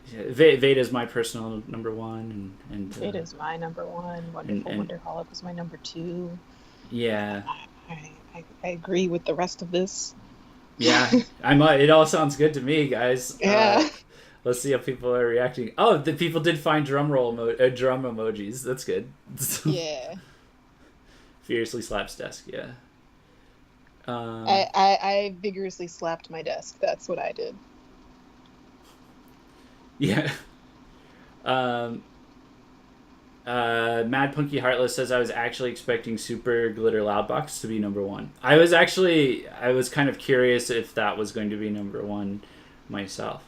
Veda is my personal number one, and It is my number one. Wonderful and Wonderholic was my number 2. yeah, I agree with the rest of this. yeah. It all sounds good to me, guys. Yeah. Let's see how people are reacting. Oh, the people did find drum emojis. That's good. Yeah. Fiercely slaps desk. Yeah. I vigorously slapped my desk. That's what I did. Yeah. Um, Mad Punky Heartless says I was actually expecting Super Glitter Loudbox to be number one. I was kind of curious if that was going to be number one myself,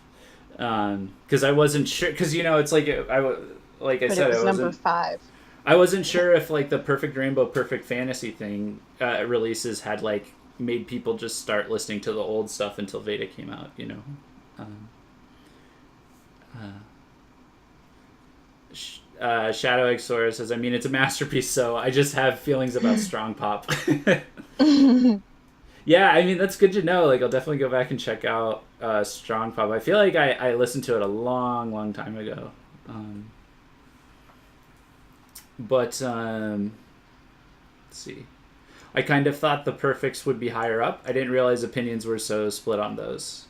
because I wasn't sure. Because it's like like I But said, it was number 5. I wasn't sure if like the Perfect Rainbow Perfect Fantasy thing releases had like made people just start listening to the old stuff until Veda came out. Um, Shadow Exora says, I mean, it's a masterpiece, so I just have feelings about Strong Pop. Yeah, I mean, that's good to know. Like, I'll definitely go back and check out Strong Pop. I feel like I listened to it a long, long time ago. But, let's see. I kind of thought the Perfects would be higher up. I didn't realize opinions were so split on those.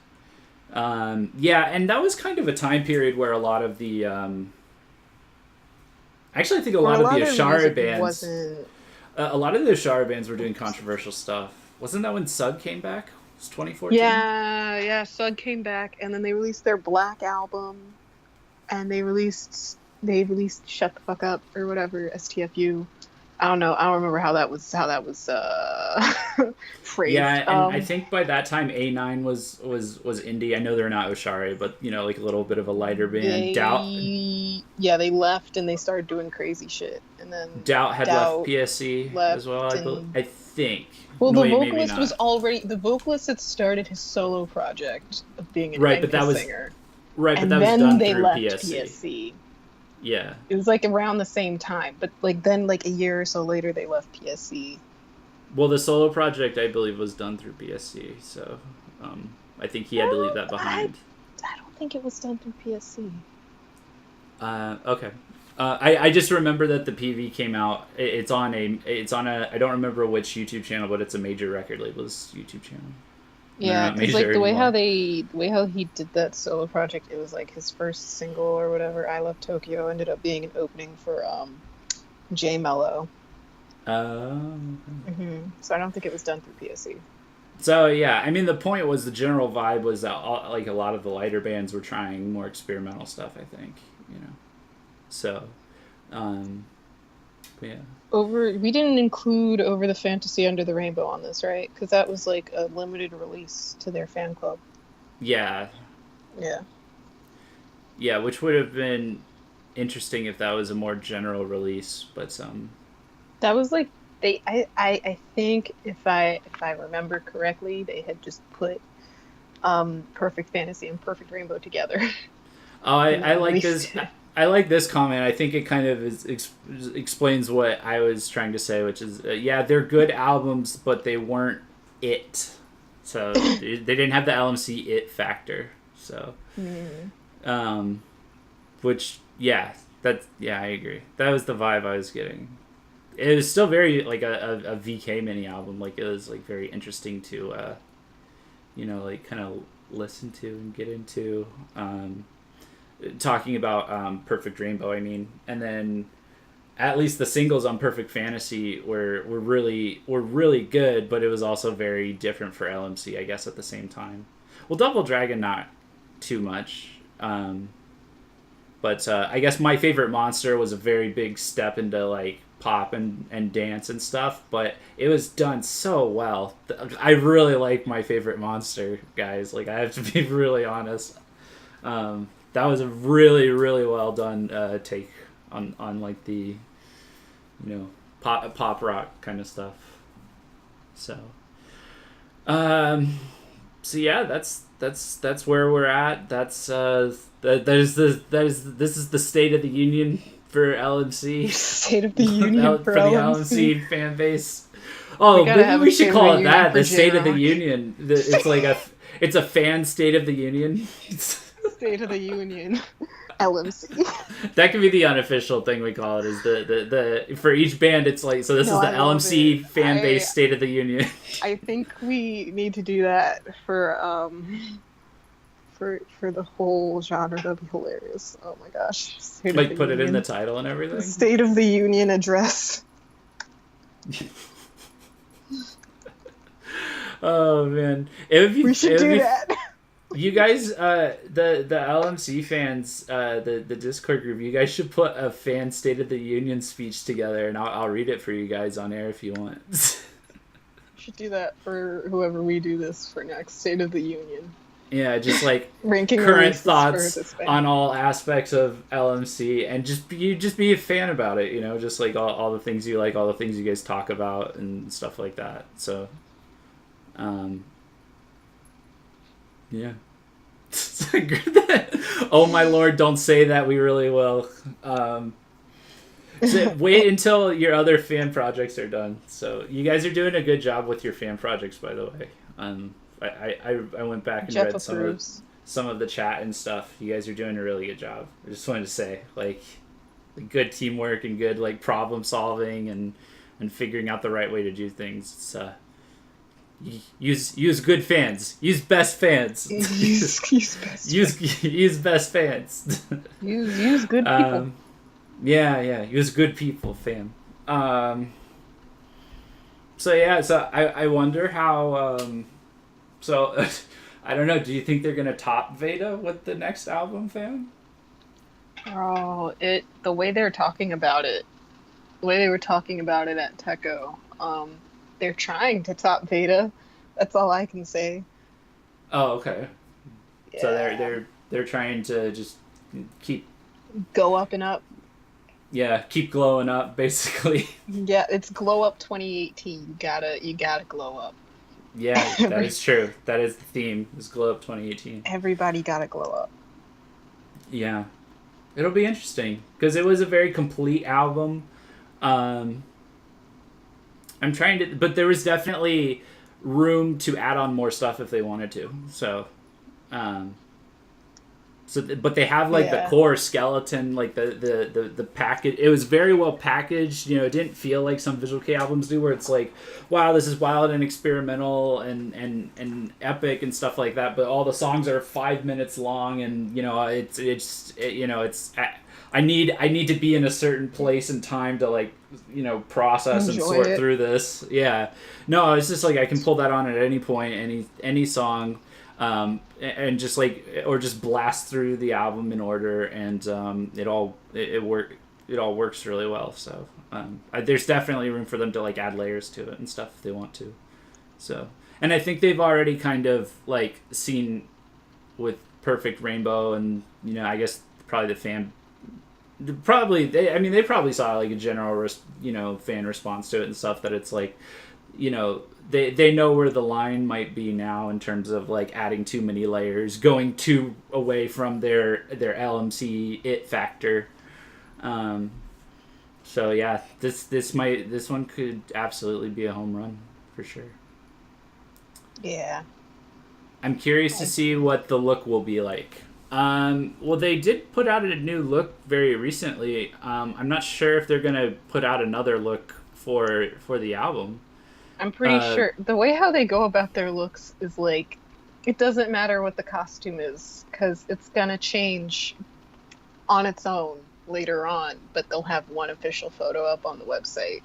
Yeah, and that was kind of a time period where a lot of the... actually, I think a lot of the Ashara bands... a lot of the Ashara bands were doing controversial stuff. Wasn't that when Sug came back? It was 2014? Yeah, Sug came back, and then they released their Black album, and they released Shut the Fuck Up or whatever, STFU. I don't know. I don't remember how that was phrased. Yeah, and I think by that time A9 was indie. I know they're not Oshari, but like a little bit of a lighter band. Doubt. Yeah, they left and they started doing crazy shit, and then Doubt had left PSC as well. I think. Well, the vocalist had started his solo project of being an singer. Right, but and that was then done they through left PSC. Yeah. It was like around the same time, but like then like a year or so later they left PSC. Well, the solo project I believe was done through PSC, so I think he had to leave that behind. I don't think it was done through PSC. Okay. I just remember that the PV came out. It's on a I don't remember which YouTube channel, but it's a major record label's YouTube channel. Yeah, because like the way how he did that solo project, it was like his first single or whatever. I Love Tokyo ended up being an opening for J Mello. So I don't think it was done through PSC. So yeah, I mean the point was the general vibe was that like a lot of the lighter bands were trying more experimental stuff. I think So, yeah. We didn't include Over the Fantasy Under the Rainbow on this, right? Because that was like a limited release to their fan club. Yeah. Yeah. Yeah, which would have been interesting if that was a more general release, but that was like I think if I remember correctly, they had just put Perfect Fantasy and Perfect Rainbow together. Oh, I like this. I like this comment. I think it kind of explains what I was trying to say, which is, yeah, they're good albums, but they weren't it. So they didn't have the LMC it factor. So, which yeah, I agree. That was the vibe I was getting. It was still very like a VK mini album. Like it was like very interesting to, like kind of listen to and get into. Talking about Perfect Rainbow, I mean, and then at least the singles on Perfect Fantasy were really good, but it was also very different for LMC, I guess, at the same time. Well, Double Dragon not too much, but I guess My Favorite Monster was a very big step into like pop and dance and stuff, but it was done so well. I really like My Favorite Monster, guys. Like I have to be really honest. That was a really, really well done take on like the, pop rock kind of stuff. So, so yeah, that's where we're at. That's this is the State of the Union for LMC. State of the Union for the LMC. LMC fan base. Oh, maybe we should call it that. The State of the Union. It's like it's a fan State of the Union. State of the Union, LMC. That could be the unofficial thing we call it. Is the for each band it's like, so this is the LMC fan base State of the Union. I think we need to do that for the whole genre. That'd be hilarious. Oh my gosh! Like put it in the title and everything. State of the Union address. Oh man, we should do that. You guys, the LMC fans, the Discord group, you guys should put a fan State of the Union speech together, and I'll read it for you guys on air if you want. We should do that for whoever we do this for next, State of the Union. Yeah, just like ranking current thoughts on all aspects of LMC, and just be a fan about it, just like all the things you like, all the things you guys talk about and stuff like that. So, yeah. Oh my lord, don't say that, we really will. So wait until your other fan projects are done. So you guys are doing a good job with your fan projects, by the way. I went back and Jeff read approves. some of the chat and stuff. You guys are doing a really good job. I just wanted to say, like, good teamwork and good like problem solving and figuring out the right way to do things. It's use good fans. Use best fans. Use best. Use best fans. use good people. Yeah. Use good people, fam. So yeah. So I wonder how. So I don't know. Do you think they're gonna top Veda with the next album, fam? Oh, the way they're talking about it, the way they were talking about it at Techo. They're trying to top Veda. That's all I can say. Oh, okay. Yeah. So they're trying to just keep go up and up. Yeah, keep glowing up, basically. Yeah, it's glow up 2018. You gotta glow up. Yeah, that is true. That is the theme. Is glow up 2018. Everybody gotta glow up. Yeah, it'll be interesting because it was a very complete album. I'm trying to, but there was definitely room to add on more stuff if they wanted to. So, but they have like the core skeleton, like the package. It was very well packaged. It didn't feel like some Visual K albums do, where it's like, wow, this is wild and experimental and epic and stuff like that. But all the songs are 5 minutes long, and I need to be in a certain place and time to like process and sort through this. Yeah, no, it's just like I can pull that on at any point, any song, and just like, or just blast through the album in order, and it all works really well. So there's definitely room for them to like add layers to it and stuff if they want to. So, and I think they've already kind of like seen with Perfect Rainbow, and I guess probably the fan. They probably saw like a general fan response to it and stuff, that it's like you know, they know where the line might be now in terms of like adding too many layers, going too away from their LMC it factor. Um, so yeah, this one could absolutely be a home run for sure. Yeah. I'm curious to I see what the look will be like. Well, they did put out a new look very recently. I'm not sure if they're gonna put out another look for the album. I'm pretty Uh, sure the way how they go about their looks is like it doesn't matter what the costume is because it's gonna change on its own later on, but they'll have one official photo up on the website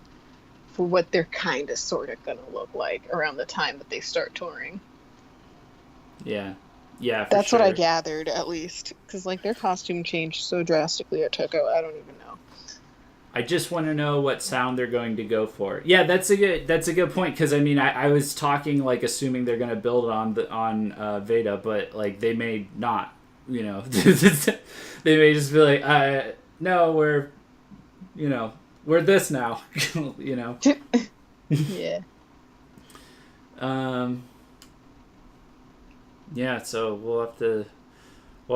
for what they're kind of sort of gonna look like around the time that they start touring. yeah, yeah, for That's what I sure. gathered, at least, because like their costume changed so drastically at Toko. I don't even know. I just want to know what sound they're going to go for. Yeah, that's a good point because I mean I was talking like assuming they're going to build on Veda, but like they may not. You know, they may just be like, no, you know we're this now. you know. Yeah. Um. Yeah, so we'll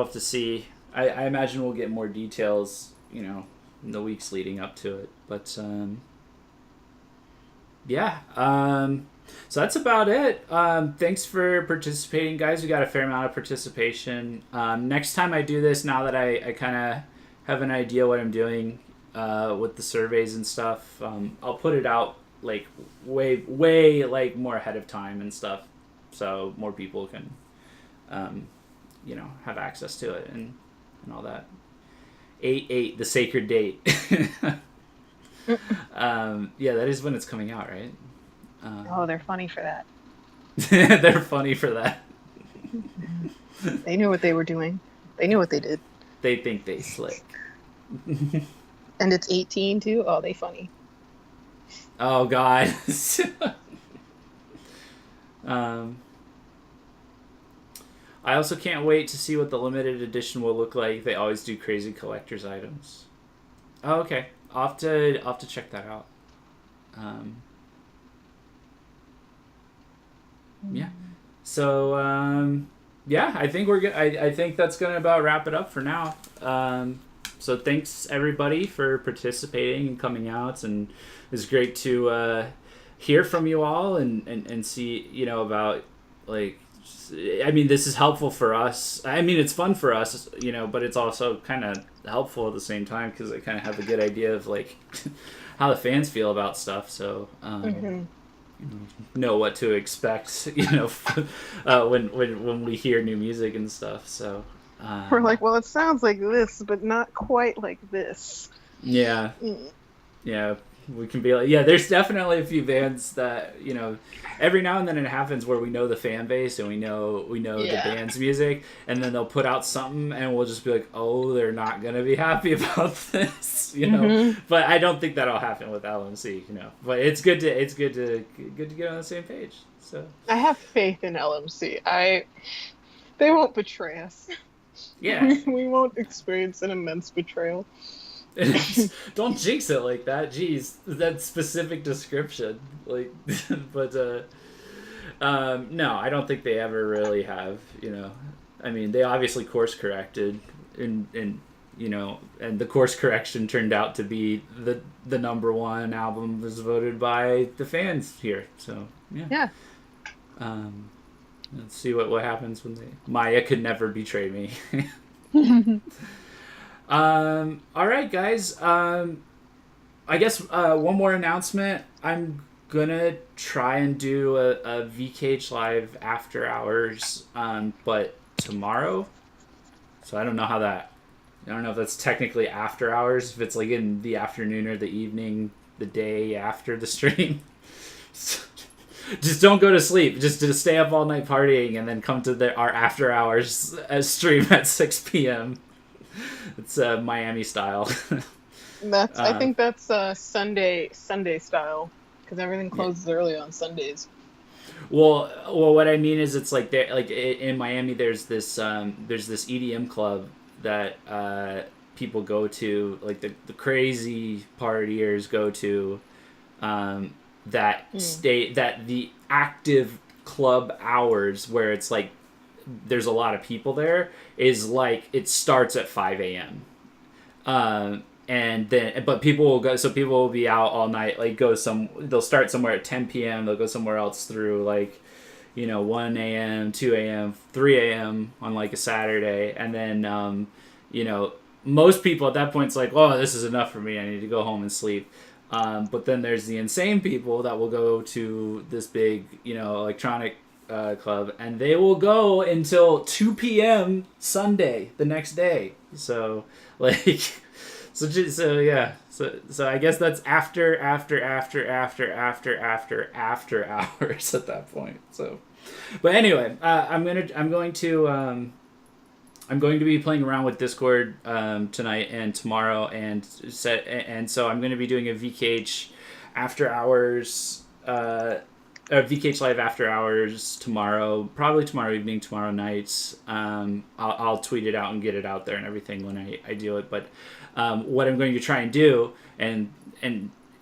have to see. I imagine we'll get more details. You know, in the weeks leading up to it, but yeah. So that's about it. Thanks for participating, guys. We got a fair amount of participation. Next time I do this, now that I kind of have an idea what I'm doing with the surveys and stuff, I'll put it out like way like more ahead of time and stuff, so more people can, um, have access to it and all that. 8/8, the sacred date. Yeah, that is when it's coming out, right? Oh, they're funny for that. They're funny for that. They knew what they were doing. They knew what they did. They think they slick. And it's 18 too. Oh, they funny. Oh God. um, I also can't wait to see what the limited edition will look like. They always do crazy collector's items. Oh, okay. I'll have to check that out. Um, yeah. So yeah, I think we're good. I think that's gonna about wrap it up for now. So thanks everybody for participating and coming out, and it's great to hear from you all and see about like. I mean, this is helpful for us. I mean, it's fun for us, but it's also kind of helpful at the same time because I kind of have a good idea of like how the fans feel about stuff. So Mm-hmm. know what to expect, when we hear new music and stuff. So We're like, well, it sounds like this, but not quite like this. yeah, Mm. yeah, we can be like, yeah. There's definitely a few bands that every now and then it happens where we know the fan base and we know the Yeah. band's music, and then they'll put out something and we'll just be like, oh, they're not gonna be happy about this. Mm-hmm. But I don't think that'll happen with LMC. But it's good to get on the same page. So I have faith in LMC. They won't betray us. yeah. We won't experience an immense betrayal. Don't jinx it like that. Jeez, that specific description. Like, but no, I don't think they ever really have. I mean, they obviously course corrected, and and the course correction turned out to be the number one album was voted by the fans here. So yeah. Yeah. Let's see what happens when Maya could never betray me. All right, guys. I guess one more announcement. I'm gonna try and do a VKH live after hours, but tomorrow. So I don't know how that. I don't know if that's technically after hours. If it's like in the afternoon or the evening, the day after the stream. Just don't go to sleep. Just to stay up all night partying and then come to our after hours stream at 6 p.m. It's Miami style. I think that's Sunday style because everything closes early on Sundays. Well, what I mean is, it's like in Miami, there's this EDM club that people go to, like the crazy partiers go to, that that the active club hours where it's like there's a lot of people there is like it starts at 5 a.m. And then but people will go, so people will be out all night, like they'll start somewhere at 10 p.m. they'll go somewhere else through like 1 a.m., 2 a.m., 3 a.m. on like a Saturday, and then most people at that point it's like, oh, this is enough for me, I need to go home and sleep. But then there's the insane people that will go to this big electronic club, and they will go until 2 p.m. Sunday the next day. So like so yeah, so I guess that's after hours at that point. So but anyway, I'm going to be playing around with Discord tonight and tomorrow, and so I'm going to be doing a VKH after hours, a VKH live after hours tomorrow, probably tomorrow evening, tomorrow night. I'll tweet it out and get it out there and everything when I do it. But what I'm going to try and do, and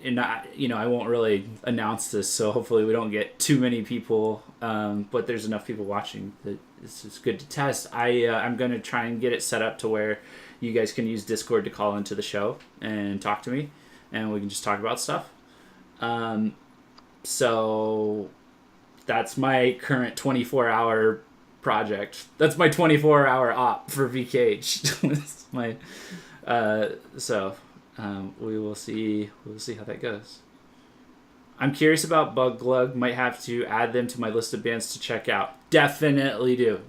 not, I won't really announce this, so hopefully we don't get too many people, but there's enough people watching that this is good to test. I'm going to try and get it set up to where you guys can use Discord to call into the show and talk to me, and we can just talk about stuff. So that's my current 24-hour project. That's my 24-hour op for VKH. my we will see how that goes. I'm curious about Bug Glug. Might have to add them to my list of bands to check out. Definitely do.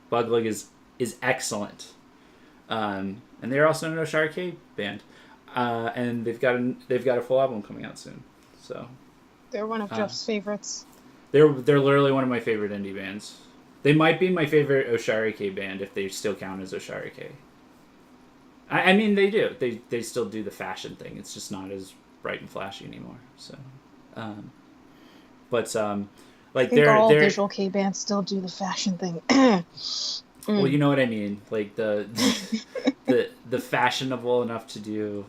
Bug Glug is excellent. And they're also an Osharike band. And they've got a full album coming out soon. So they're one of Jeff's favorites. They're literally one of my favorite indie bands. They might be my favorite Osharike band if they still count as Osharike. I mean, they do. They still do the fashion thing. It's just not as bright and flashy anymore. So, like I think all visual K bands still do the fashion thing. Well, you know what I mean. Like the fashionable enough to do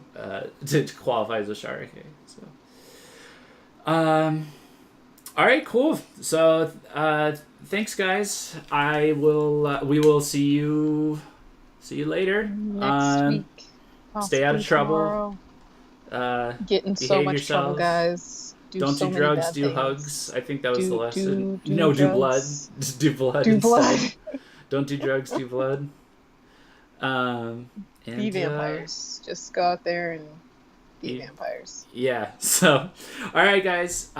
to qualify as Osharike. So, all right, cool. So, thanks, guys. We will see you later. Next week. Stay out of trouble. Get in so much trouble, guys. Don't do drugs, do hugs. I think that was the lesson. Do blood. Just do blood instead. Don't do drugs, do blood. Be vampires. Just go out there and be vampires. Yeah. So, all right, guys.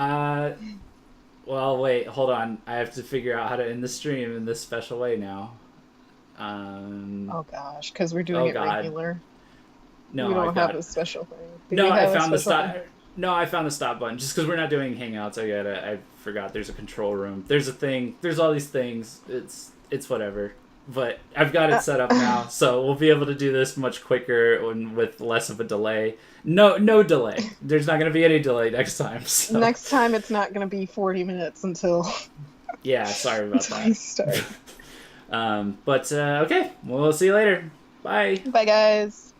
Well, wait, hold on. I have to figure out how to end the stream in this special way now. Oh gosh, because we're doing it regular. No, we don't have a special thing. I found the stop. No, I found the stop button. Just because we're not doing Hangouts, I forgot. There's a control room. There's a thing. There's all these things. It's whatever. But I've got it set up now, so we'll be able to do this much quicker and with less of a delay. No delay. There's not going to be any delay next time. So. Next time, it's not going to be 40 minutes until. Yeah, sorry about that. We start. Okay, we'll see you later. Bye. Bye, guys.